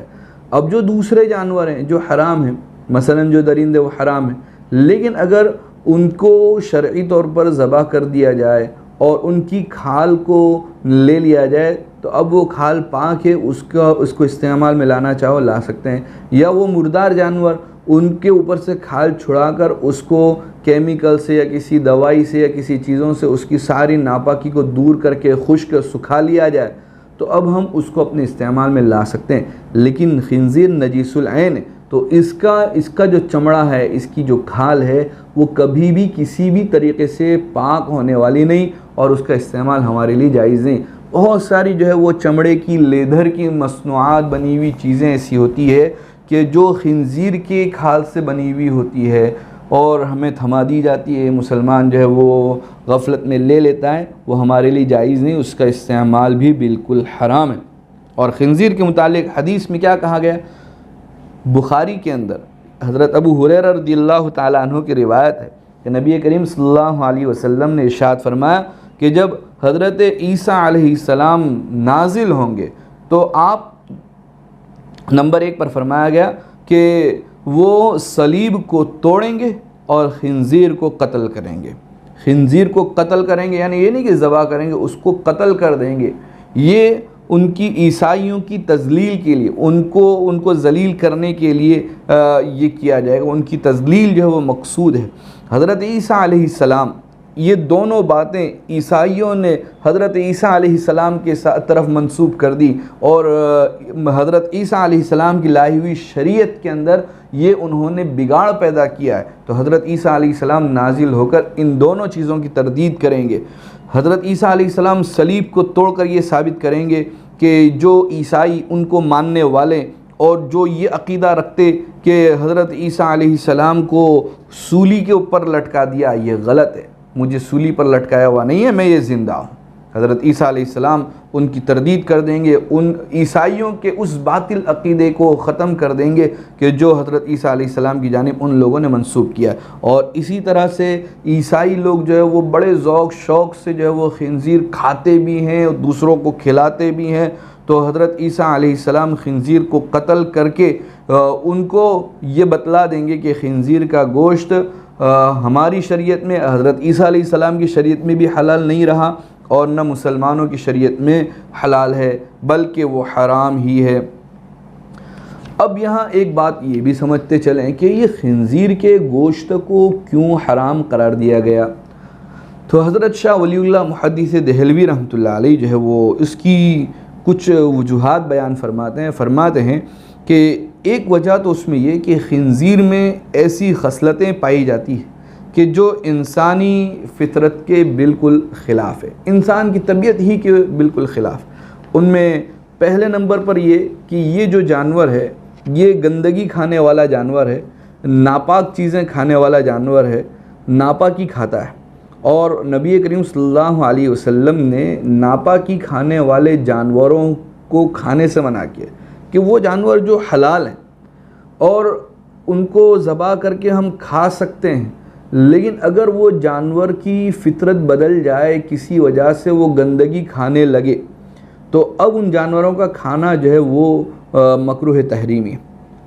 اب جو دوسرے جانور ہیں جو حرام ہیں، مثلا جو درندے وہ حرام ہیں، لیکن اگر ان کو شرعی طور پر ذبح کر دیا جائے اور ان کی کھال کو لے لیا جائے تو اب وہ کھال پاک ہے، اس کو استعمال میں لانا چاہو لا سکتے ہیں، یا وہ مردار جانور ان کے اوپر سے کھال چھڑا کر اس کو کیمیکل سے یا کسی دوائی سے یا کسی چیزوں سے اس کی ساری ناپاکی کو دور کر کے خشک سکھا لیا جائے تو اب ہم اس کو اپنے استعمال میں لا سکتے ہیں۔ لیکن خنزیر نجیس العین ہے، تو اس کا جو چمڑا ہے، اس کی جو کھال ہے وہ کبھی بھی کسی بھی طریقے سے پاک ہونے والی نہیں اور اس کا استعمال ہمارے لیے جائز نہیں۔ بہت ساری جو ہے وہ چمڑے کی، لیدر کی مصنوعات بنی ہوئی چیزیں ایسی ہوتی ہے کہ جو خنزیر کی کھال سے بنی ہوئی ہوتی ہے اور ہمیں تھما دی جاتی ہے، مسلمان جو ہے وہ غفلت میں لے لیتا ہے، وہ ہمارے لیے جائز نہیں، اس کا استعمال بھی بالکل حرام ہے۔ اور خنزیر کے متعلق حدیث میں کیا کہا گیا؟ بخاری کے اندر حضرت ابو ہریرہ رضی اللہ تعالیٰ عنہ کی روایت ہے کہ نبی کریم صلی اللہ علیہ وسلم نے ارشاد فرمایا کہ جب حضرت عیسیٰ علیہ السلام نازل ہوں گے تو آپ نمبر 1 پر فرمایا گیا کہ وہ صلیب کو توڑیں گے اور خنزیر کو قتل کریں گے۔ خنزیر کو قتل کریں گے یعنی یہ نہیں کہ ذبح کریں گے، اس کو قتل کر دیں گے۔ یہ ان کی عیسائیوں کی تذلیل کے لیے، ان کو ذلیل کرنے کے لیے یہ کیا جائے گا، ان کی تذلیل جو ہے وہ مقصود ہے۔ حضرت عیسیٰ علیہ السلام، یہ دونوں باتیں عیسائیوں نے حضرت عیسیٰ علیہ السلام کے طرف منسوب کر دی، اور حضرت عیسیٰ علیہ السلام کی لائی ہوئی شریعت کے اندر یہ انہوں نے بگاڑ پیدا کیا ہے۔ تو حضرت عیسیٰ علیہ السلام نازل ہو کر ان دونوں چیزوں کی تردید کریں گے۔ حضرت عیسیٰ علیہ السلام صلیب کو توڑ کر یہ ثابت کریں گے کہ جو عیسائی ان کو ماننے والے اور جو یہ عقیدہ رکھتے کہ حضرت عیسیٰ علیہ السلام کو سولی کے اوپر لٹکا دیا، یہ غلط ہے، مجھے سولی پر لٹکایا ہوا نہیں ہے، میں یہ زندہ ہوں۔ حضرت عیسیٰ علیہ السلام ان کی تردید کر دیں گے، ان عیسائیوں کے اس باطل عقیدے کو ختم کر دیں گے کہ جو حضرت عیسیٰ علیہ السلام کی جانب ان لوگوں نے منسوب کیا۔ اور اسی طرح سے عیسائی لوگ جو ہے وہ بڑے ذوق شوق سے جو ہے وہ خنزیر کھاتے بھی ہیں اور دوسروں کو کھلاتے بھی ہیں۔ تو حضرت عیسیٰ علیہ السلام خنزیر کو قتل کر کے ان کو یہ بتلا دیں گے کہ خنزیر کا گوشت ہماری شریعت میں، حضرت عیسیٰ علیہ السلام کی شریعت میں بھی حلال نہیں رہا اور نہ مسلمانوں کی شریعت میں حلال ہے، بلکہ وہ حرام ہی ہے۔ اب یہاں ایک بات یہ بھی سمجھتے چلیں کہ یہ خنزیر کے گوشت کو کیوں حرام قرار دیا گیا؟ تو حضرت شاہ ولی اللہ محدث دہلوی رحمۃ اللہ علیہ جو ہے وہ اس کی کچھ وجوہات بیان فرماتے ہیں کہ ایک وجہ تو اس میں یہ کہ خنزیر میں ایسی خصلتیں پائی جاتی ہیں کہ جو انسانی فطرت کے بالکل خلاف ہے، انسان کی طبیعت ہی کے بالکل خلاف۔ ان میں پہلے نمبر پر یہ کہ یہ جو جانور ہے یہ گندگی کھانے والا جانور ہے، ناپاک چیزیں کھانے والا جانور ہے، ناپاکی کھاتا ہے، اور نبی کریم صلی اللہ علیہ وسلم نے ناپاکی کھانے والے جانوروں کو کھانے سے منع کیا کہ وہ جانور جو حلال ہیں اور ان کو ذبح کر کے ہم کھا سکتے ہیں، لیکن اگر وہ جانور کی فطرت بدل جائے، کسی وجہ سے وہ گندگی کھانے لگے، تو اب ان جانوروں کا کھانا جو ہے وہ مکروہ تحریمی ہے۔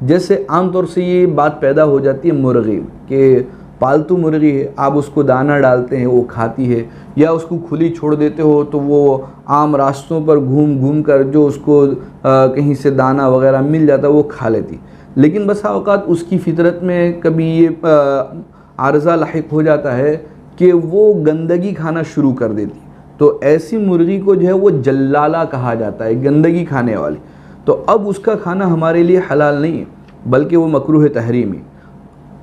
جیسے عام طور سے یہ بات پیدا ہو جاتی ہے مرغی کہ پالتو مرغی ہے، آپ اس کو دانہ ڈالتے ہیں وہ کھاتی ہے، یا اس کو کھلی چھوڑ دیتے ہو تو وہ عام راستوں پر گھوم گھوم کر جو اس کو کہیں سے دانہ وغیرہ مل جاتا ہے وہ کھا لیتی، لیکن بسا اوقات اس کی فطرت میں کبھی یہ عارضہ لاحق ہو جاتا ہے کہ وہ گندگی کھانا شروع کر دیتی، تو ایسی مرغی کو جو ہے وہ جلالہ کہا جاتا ہے، گندگی کھانے والی، تو اب اس کا کھانا ہمارے لیے حلال نہیں ہے بلکہ وہ مکروہ تحریمی۔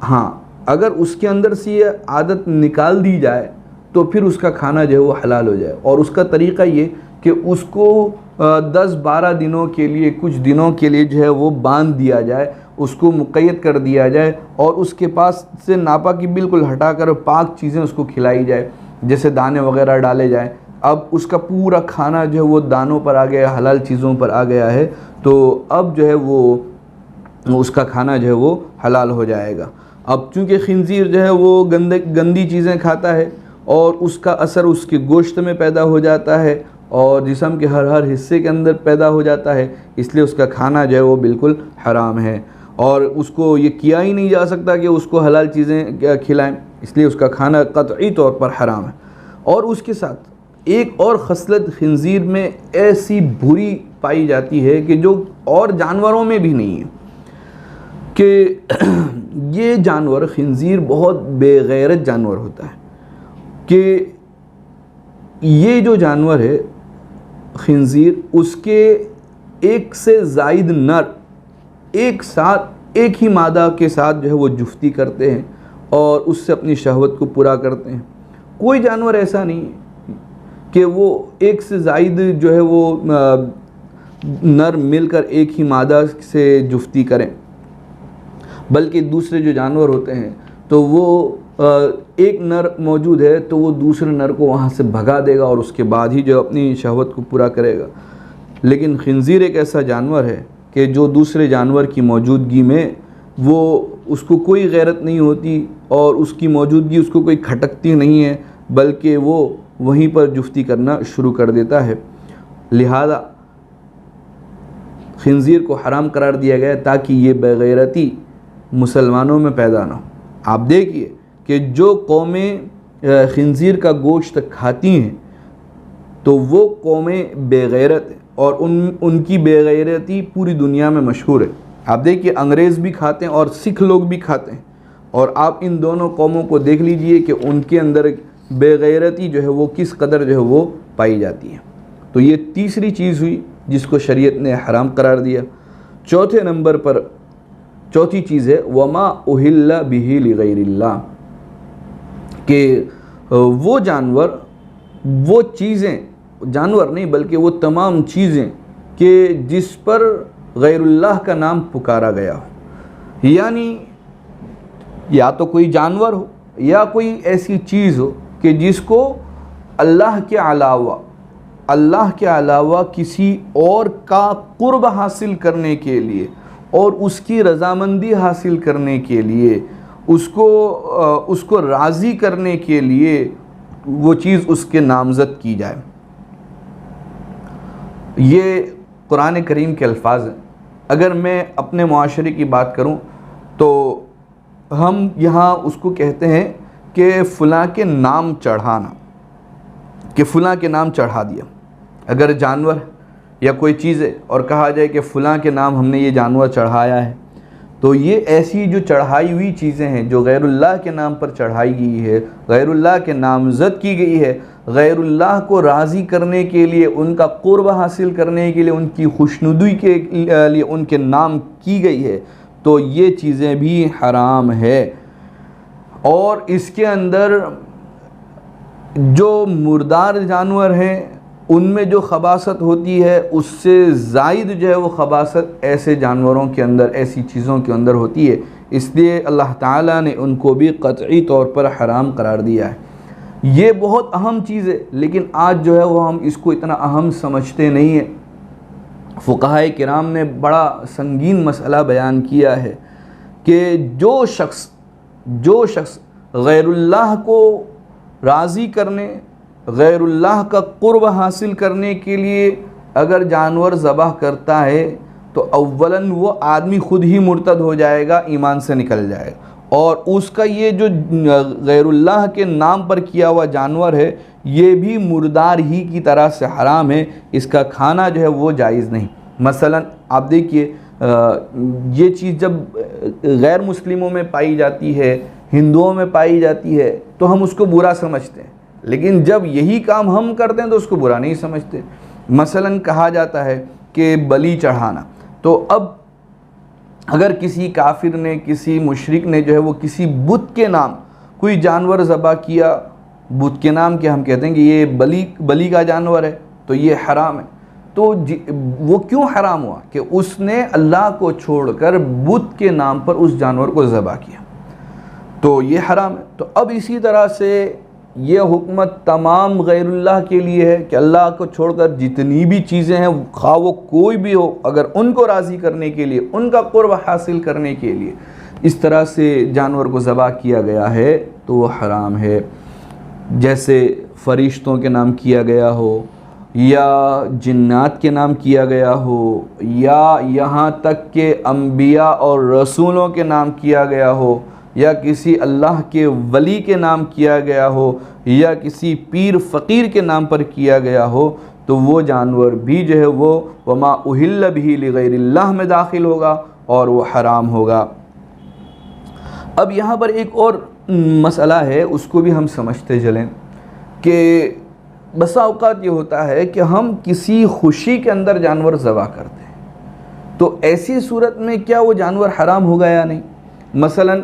ہاں اگر اس کے اندر سے یہ عادت نکال دی جائے تو پھر اس کا کھانا جو ہے وہ حلال ہو جائے، اور اس کا طریقہ یہ کہ اس کو 10-12 دنوں کے لیے، کچھ دنوں کے لیے جو ہے وہ باندھ دیا جائے، اس کو مقید کر دیا جائے، اور اس کے پاس سے ناپاکی بالکل ہٹا کر پاک چیزیں اس کو کھلائی جائے، جیسے دانے وغیرہ ڈالے جائیں۔ اب اس کا پورا کھانا جو ہے وہ دانوں پر آ گیا، حلال چیزوں پر آ گیا ہے، تو اب جو ہے وہ اس کا کھانا جو ہے وہ حلال ہو جائے گا۔ اب چونکہ خنزیر جو ہے وہ گندی چیزیں کھاتا ہے اور اس کا اثر اس کے گوشت میں پیدا ہو جاتا ہے اور جسم کے ہر حصے کے اندر پیدا ہو جاتا ہے، اس لیے اس کا کھانا جو ہے وہ بالکل حرام ہے، اور اس کو یہ کیا ہی نہیں جا سکتا کہ اس کو حلال چیزیں کھلائیں، اس لیے اس کا کھانا قطعی طور پر حرام ہے۔ اور اس کے ساتھ ایک اور خصلت خنزیر میں ایسی بری پائی جاتی ہے کہ جو اور جانوروں میں بھی نہیں ہے، کہ یہ جانور خنزیر بہت بے غیرت جانور ہوتا ہے، کہ یہ جو جانور ہے خنزیر، اس کے ایک سے زائد نر ایک ساتھ ایک ہی مادہ کے ساتھ جو ہے وہ جفتی کرتے ہیں اور اس سے اپنی شہوت کو پورا کرتے ہیں۔ کوئی جانور ایسا نہیں ہے کہ وہ ایک سے زائد جو ہے وہ نر مل کر ایک ہی مادہ سے جفتی کریں، بلکہ دوسرے جو جانور ہوتے ہیں تو وہ ایک نر موجود ہے تو وہ دوسرے نر کو وہاں سے بھگا دے گا اور اس کے بعد ہی جو اپنی شہوت کو پورا کرے گا، لیکن خنزیر ایک ایسا جانور ہے کہ جو دوسرے جانور کی موجودگی میں وہ اس کو کوئی غیرت نہیں ہوتی اور اس کی موجودگی اس کو کوئی کھٹکتی نہیں ہے، بلکہ وہ وہیں پر جفتی کرنا شروع کر دیتا ہے۔ لہذا خنزیر کو حرام قرار دیا گیا تاکہ یہ بغیرتی مسلمانوں میں پیدا نہ ہو۔ آپ دیکھیے کہ جو قومیں خنزیر کا گوشت کھاتی ہیں تو وہ قومیں بے غیرت ہیں، اور ان کی بے غیرتی پوری دنیا میں مشہور ہے۔ آپ دیکھیے انگریز بھی کھاتے ہیں اور سکھ لوگ بھی کھاتے ہیں، اور آپ ان دونوں قوموں کو دیکھ لیجئے کہ ان کے اندر بے غیرتی جو ہے وہ کس قدر جو ہے وہ پائی جاتی ہے۔ تو یہ تیسری چیز ہوئی جس کو شریعت نے حرام قرار دیا۔ چوتھے نمبر پر چوتھی چیز ہے وما اہل بہ لغیر اللہ، کہ وہ جانور، وہ چیزیں، جانور نہیں بلکہ وہ تمام چیزیں کہ جس پر غیر اللہ کا نام پکارا گیا ہو، یعنی یا تو کوئی جانور ہو یا کوئی ایسی چیز ہو کہ جس کو اللہ کے علاوہ کسی اور کا قرب حاصل کرنے کے لیے اور اس کی رضامندی حاصل کرنے کے لیے، اس کو راضی کرنے کے لیے وہ چیز اس کے نامزد کی جائے۔ یہ قرآن کریم کے الفاظ ہیں۔ اگر میں اپنے معاشرے کی بات کروں تو ہم یہاں اس کو کہتے ہیں کہ فلاں کے نام چڑھانا، کہ فلاں کے نام چڑھا دیا۔ اگر جانور یا کوئی چیز ہے اور کہا جائے کہ فلاں کے نام ہم نے یہ جانور چڑھایا ہے، تو یہ ایسی جو چڑھائی ہوئی چیزیں ہیں جو غیر اللہ کے نام پر چڑھائی گئی ہے، غیر اللہ کے نامزد کی گئی ہے، غیر اللہ کو راضی کرنے کے لیے، ان کا قرب حاصل کرنے کے لیے، ان کی خوشنودی کے لیے ان کے نام کی گئی ہے، تو یہ چیزیں بھی حرام ہے۔ اور اس کے اندر جو مردار جانور ہیں ان میں جو خباثت ہوتی ہے اس سے زائد جو ہے وہ خباثت ایسے جانوروں کے اندر، ایسی چیزوں کے اندر ہوتی ہے، اس لیے اللہ تعالیٰ نے ان کو بھی قطعی طور پر حرام قرار دیا ہے۔ یہ بہت اہم چیز ہے، لیکن آج جو ہے وہ ہم اس کو اتنا اہم سمجھتے نہیں ہیں۔ فقہائے کرام نے بڑا سنگین مسئلہ بیان کیا ہے کہ جو شخص غیر اللہ کو راضی کرنے، غیر اللہ کا قرب حاصل کرنے کے لیے اگر جانور ذبح کرتا ہے تو اولاً وہ آدمی خود ہی مرتد ہو جائے گا، ایمان سے نکل جائے گا، اور اس کا یہ جو غیر اللہ کے نام پر کیا ہوا جانور ہے یہ بھی مردار ہی کی طرح سے حرام ہے، اس کا کھانا جو ہے وہ جائز نہیں۔ مثلا آپ دیکھیے یہ چیز جب غیر مسلموں میں پائی جاتی ہے، ہندوؤں میں پائی جاتی ہے تو ہم اس کو برا سمجھتے ہیں، لیکن جب یہی کام ہم کرتے ہیں تو اس کو برا نہیں سمجھتے۔ مثلا کہا جاتا ہے کہ بلی چڑھانا، تو اب اگر کسی کافر نے، کسی مشرک نے جو ہے وہ کسی بت کے نام کوئی جانور ذبح کیا، بت کے نام کے ہم کہتے ہیں کہ یہ بلی کا جانور ہے تو یہ حرام ہے، تو وہ کیوں حرام ہوا؟ کہ اس نے اللہ کو چھوڑ کر بت کے نام پر اس جانور کو ذبح کیا، تو یہ حرام ہے۔ تو اب اسی طرح سے یہ حکمت تمام غیر اللہ کے لیے ہے کہ اللہ کو چھوڑ کر جتنی بھی چیزیں ہیں، خواہ وہ کوئی بھی ہو، اگر ان کو راضی کرنے کے لیے، ان کا قرب حاصل کرنے کے لیے اس طرح سے جانور کو ذبح کیا گیا ہے تو وہ حرام ہے۔ جیسے فرشتوں کے نام کیا گیا ہو، یا جنات کے نام کیا گیا ہو، یا یہاں تک کہ انبیاء اور رسولوں کے نام کیا گیا ہو، یا کسی اللہ کے ولی کے نام کیا گیا ہو، یا کسی پیر فقیر کے نام پر کیا گیا ہو، تو وہ جانور بھی جو ہے وہ وما اہل بہ لغیر اللہ میں داخل ہوگا اور وہ حرام ہوگا۔ اب یہاں پر ایک اور مسئلہ ہے، اس کو بھی ہم سمجھتے چلیں کہ بسا اوقات یہ ہوتا ہے کہ ہم کسی خوشی کے اندر جانور ذبح کرتے ہیں، تو ایسی صورت میں کیا وہ جانور حرام ہوگا یا نہیں؟ مثلا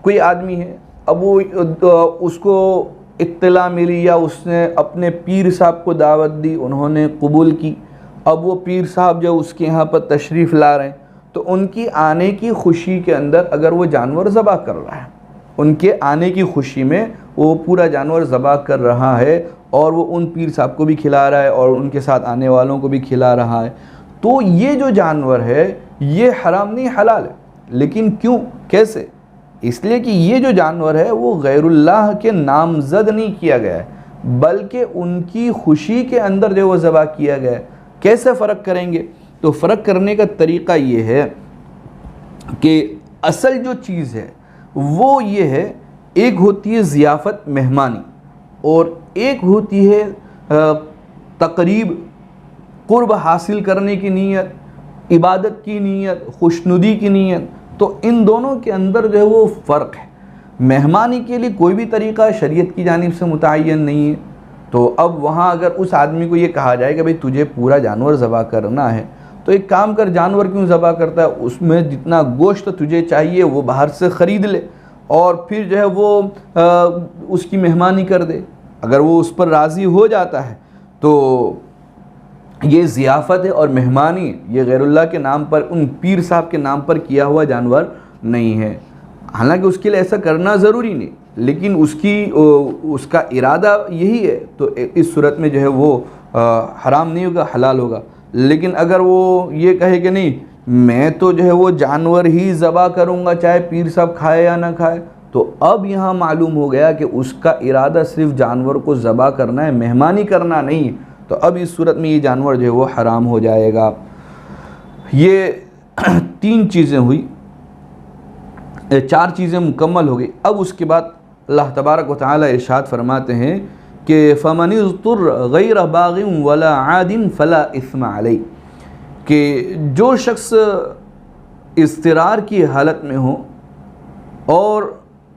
کوئی آدمی ہے، اب وہ اس کو اطلاع ملی یا اس نے اپنے پیر صاحب کو دعوت دی، انہوں نے قبول کی، اب وہ پیر صاحب جو اس کے یہاں پر تشریف لا رہے ہیں، تو ان کی آنے کی خوشی کے اندر اگر وہ جانور ذبح کر رہا ہے، ان کے آنے کی خوشی میں وہ پورا جانور ذبح کر رہا ہے اور وہ ان پیر صاحب کو بھی کھلا رہا ہے اور ان کے ساتھ آنے والوں کو بھی کھلا رہا ہے، تو یہ جو جانور ہے یہ حرام نہیں، حلال ہے۔ لیکن کیوں؟ کیسے؟ اس لیے کہ یہ جو جانور ہے وہ غیر اللہ کے نامزد نہیں کیا گیا ہے، بلکہ ان کی خوشی کے اندر جو وہ ذبح کیا گیا ہے۔ کیسے فرق کریں گے؟ تو فرق کرنے کا طریقہ یہ ہے کہ اصل جو چیز ہے وہ یہ ہے، ایک ہوتی ہے ضیافت مہمانی، اور ایک ہوتی ہے تقریب، قرب حاصل کرنے کی نیت، عبادت کی نیت، خوشنودی کی نیت، تو ان دونوں کے اندر جو ہے وہ فرق ہے۔ مہمانی کے لیے کوئی بھی طریقہ شریعت کی جانب سے متعین نہیں ہے، تو اب وہاں اگر اس آدمی کو یہ کہا جائے کہ بھئی تجھے پورا جانور ذبح کرنا ہے، تو ایک کام کر، جانور کیوں ذبح کرتا ہے؟ اس میں جتنا گوشت تجھے چاہیے وہ باہر سے خرید لے اور پھر جو ہے وہ اس کی مہمانی کر دے۔ اگر وہ اس پر راضی ہو جاتا ہے تو یہ ضیافت ہے اور مہمانی، یہ غیر اللہ کے نام پر، ان پیر صاحب کے نام پر کیا ہوا جانور نہیں ہے۔ حالانکہ اس کے لیے ایسا کرنا ضروری نہیں، لیکن اس کا ارادہ یہی ہے، تو اس صورت میں جو ہے وہ حرام نہیں ہوگا، حلال ہوگا۔ لیکن اگر وہ یہ کہے کہ نہیں میں تو جو ہے وہ جانور ہی ذبح کروں گا چاہے پیر صاحب کھائے یا نہ کھائے، تو اب یہاں معلوم ہو گیا کہ اس کا ارادہ صرف جانور کو ذبح کرنا ہے، مہمانی کرنا نہیں، تو اب اس صورت میں یہ جانور جو ہے وہ حرام ہو جائے گا۔ یہ 3 چیزیں ہوئی، 4 چیزیں مکمل ہو گئی۔ اب اس کے بعد اللہ تبارک و تعالی ارشاد فرماتے ہیں کہ فَمَنِ اضْطُرَّ غَيْرَ بَاغٍ وَلَا عَادٍ فَلَا إِثْمَ عَلَيْهِ، کہ جو شخص اضطرار کی حالت میں ہو اور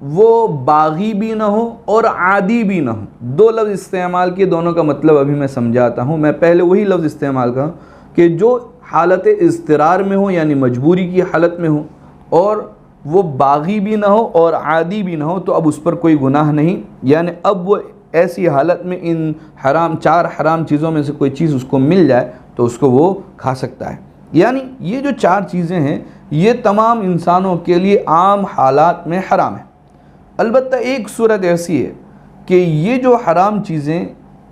وہ باغی بھی نہ ہو اور عادی بھی نہ ہو، 2 لفظ استعمال کیے، دونوں کا مطلب ابھی میں سمجھاتا ہوں۔ میں پہلے وہی لفظ استعمال کروں کہ جو حالت اضطرار میں ہو یعنی مجبوری کی حالت میں ہو، اور وہ باغی بھی نہ ہو اور عادی بھی نہ ہو، تو اب اس پر کوئی گناہ نہیں، یعنی اب وہ ایسی حالت میں ان 4 حرام چیزوں میں سے کوئی چیز اس کو مل جائے تو اس کو وہ کھا سکتا ہے۔ یعنی یہ جو 4 چیزیں ہیں یہ تمام انسانوں کے لیے عام حالات میں حرام ہے۔ البتہ ایک صورت ایسی ہے کہ یہ جو حرام چیزیں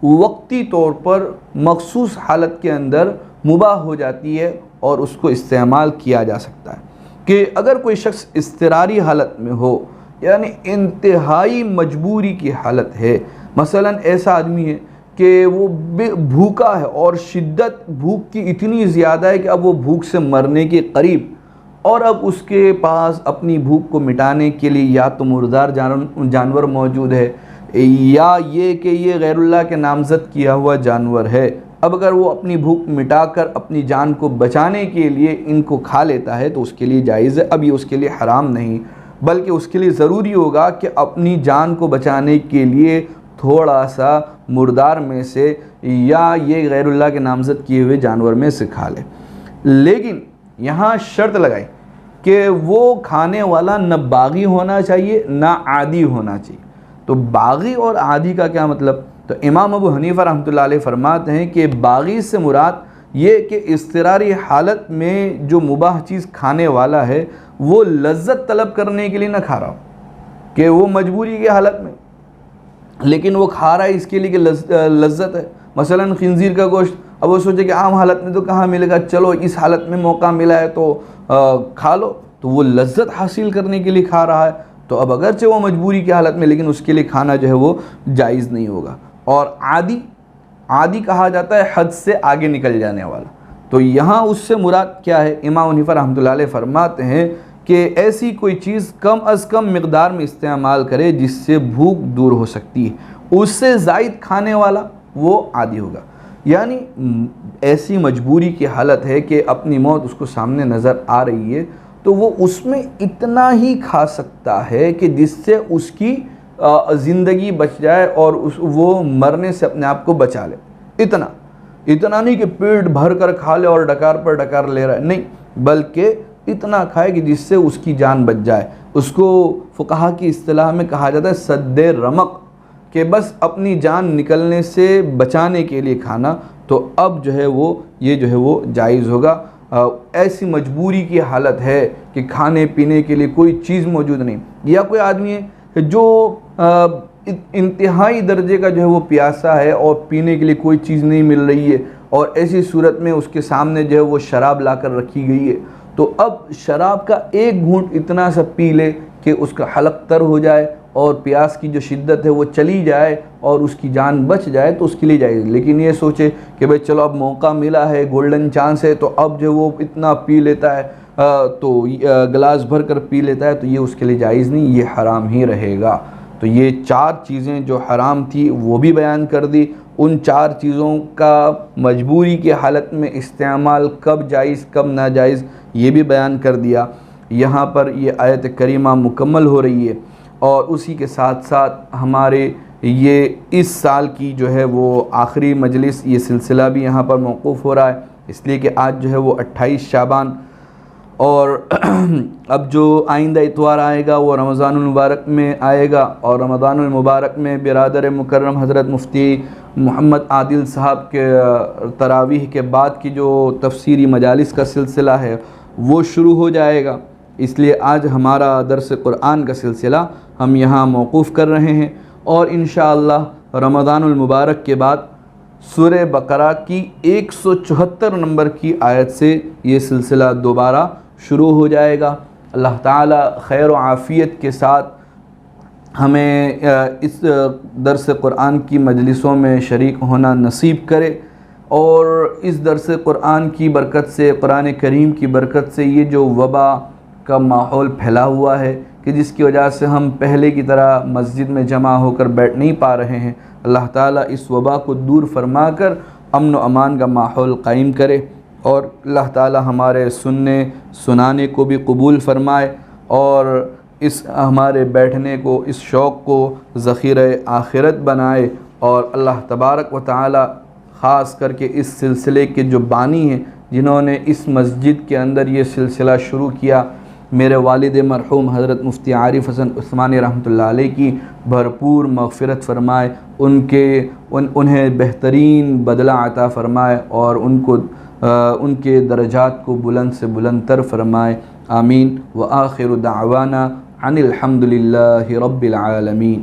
وقتی طور پر مخصوص حالت کے اندر مباح ہو جاتی ہے اور اس کو استعمال کیا جا سکتا ہے، کہ اگر کوئی شخص اضطراری حالت میں ہو، یعنی انتہائی مجبوری کی حالت ہے، مثلا ایسا آدمی ہے کہ وہ بھوکا ہے اور شدت بھوک کی اتنی زیادہ ہے کہ اب وہ بھوک سے مرنے کے قریب، اور اب اس کے پاس اپنی بھوک کو مٹانے کے لیے یا تو مردار جانور موجود ہے یا یہ کہ یہ غیر اللہ کے نامزد کیا ہوا جانور ہے، اب اگر وہ اپنی بھوک مٹا کر اپنی جان کو بچانے کے لیے ان کو کھا لیتا ہے تو اس کے لیے جائز ہے، اب یہ اس کے لیے حرام نہیں، بلکہ اس کے لیے ضروری ہوگا کہ اپنی جان کو بچانے کے لیے تھوڑا سا مردار میں سے یا یہ غیر اللہ کے نامزد کیے ہوئے جانور میں سے کھا لے۔ لیکن یہاں شرط لگائی کہ وہ کھانے والا نہ باغی ہونا چاہیے نہ عادی ہونا چاہیے۔ تو باغی اور عادی کا کیا مطلب؟ تو امام ابو حنیفہ رحمۃ اللہ علیہ فرماتے ہیں کہ باغی سے مراد یہ کہ اضطراری حالت میں جو مباح چیز کھانے والا ہے وہ لذت طلب کرنے کے لیے نہ کھا رہا ہو، کہ وہ مجبوری کی حالت میں لیکن وہ کھا رہا ہے اس کے لیے کہ لذت ہے، مثلا خنزیر کا گوشت، اب وہ سوچے کہ عام حالت میں تو کہاں ملے گا، چلو اس حالت میں موقع ملا ہے تو کھا لو، تو وہ لذت حاصل کرنے کے لیے کھا رہا ہے، تو اب اگرچہ وہ مجبوری کی حالت میں لیکن اس کے لیے کھانا جو ہے وہ جائز نہیں ہوگا۔ اور عادی کہا جاتا ہے حد سے آگے نکل جانے والا، تو یہاں اس سے مراد کیا ہے؟ امام حنیفہ رحمۃ اللہ علیہ فرماتے ہیں کہ ایسی کوئی چیز کم از کم مقدار میں استعمال کرے جس سے بھوک دور ہو سکتی ہے، اس سے زائد کھانے والا وہ عادی ہوگا، یعنی ایسی مجبوری کی حالت ہے کہ اپنی موت اس کو سامنے نظر آ رہی ہے تو وہ اس میں اتنا ہی کھا سکتا ہے کہ جس سے اس کی زندگی بچ جائے اور وہ مرنے سے اپنے آپ کو بچا لے، اتنا نہیں کہ پیٹ بھر کر کھا لے اور ڈکار پر ڈکار لے رہا ہے، نہیں، بلکہ اتنا کھائے کہ جس سے اس کی جان بچ جائے۔ اس کو فقہا کی اصطلاح میں کہا جاتا ہے سد رمق، کہ بس اپنی جان نکلنے سے بچانے کے لیے کھانا، تو اب جو ہے وہ یہ جو ہے وہ جائز ہوگا۔ ایسی مجبوری کی حالت ہے کہ کھانے پینے کے لیے کوئی چیز موجود نہیں، یا کوئی آدمی ہے جو انتہائی درجے کا جو ہے وہ پیاسا ہے اور پینے کے لیے کوئی چیز نہیں مل رہی ہے، اور ایسی صورت میں اس کے سامنے جو ہے وہ شراب لا کر رکھی گئی ہے، تو اب شراب کا ایک گھونٹ اتنا سا پی لے کہ اس کا حلق تر ہو جائے اور پیاس کی جو شدت ہے وہ چلی جائے اور اس کی جان بچ جائے تو اس کے لیے جائز، لیکن یہ سوچے کہ بھئی چلو اب موقع ملا ہے، گولڈن چانس ہے، تو اب جو وہ اتنا پی لیتا ہے تو گلاس بھر کر پی لیتا ہے، تو یہ اس کے لیے جائز نہیں، یہ حرام ہی رہے گا۔ تو یہ 4 چیزیں جو حرام تھی وہ بھی بیان کر دی، ان 4 چیزوں کا مجبوری کی حالت میں استعمال کب جائز کب ناجائز یہ بھی بیان کر دیا۔ یہاں پر یہ آیت کریمہ مکمل ہو رہی ہے، اور اسی کے ساتھ ساتھ ہمارے یہ اس سال کی جو ہے وہ آخری مجلس، یہ سلسلہ بھی یہاں پر موقوف ہو رہا ہے، اس لیے کہ آج جو ہے وہ 28 شعبان، اور اب جو آئندہ اتوار آئے گا وہ رمضان المبارک میں آئے گا، اور رمضان المبارک میں برادر مکرم حضرت مفتی محمد عادل صاحب کے تراویح کے بعد کی جو تفسیری مجالس کا سلسلہ ہے وہ شروع ہو جائے گا، اس لیے آج ہمارا درس قرآن کا سلسلہ ہم یہاں موقوف کر رہے ہیں، اور انشاءاللہ رمضان المبارک کے بعد سورہ بقرہ کی 174 نمبر کی آیت سے یہ سلسلہ دوبارہ شروع ہو جائے گا۔ اللہ تعالی خیر و عافیت کے ساتھ ہمیں اس درس قرآن کی مجلسوں میں شریک ہونا نصیب کرے، اور اس درس قرآن کی برکت سے، قرآن کریم کی برکت سے یہ جو وبا کا ماحول پھیلا ہوا ہے کہ جس کی وجہ سے ہم پہلے کی طرح مسجد میں جمع ہو کر بیٹھ نہیں پا رہے ہیں، اللہ تعالیٰ اس وبا کو دور فرما کر امن و امان کا ماحول قائم کرے، اور اللہ تعالیٰ ہمارے سنانے کو بھی قبول فرمائے، اور اس ہمارے بیٹھنے کو، اس شوق کو ذخیرہ آخرت بنائے، اور اللہ تبارک و تعالیٰ خاص کر کے اس سلسلے کے جو بانی ہیں جنہوں نے اس مسجد کے اندر یہ سلسلہ شروع کیا، میرے والد مرحوم حضرت مفتی عارف حسن عثمانی رحمۃ اللہ علیہ کی بھرپور مغفرت فرمائے، انہیں بہترین بدلہ عطا فرمائے، اور ان کے درجات کو بلند سے بلند تر فرمائے، آمین۔ وآخر دعوانا ان الحمد للہ رب العالمین۔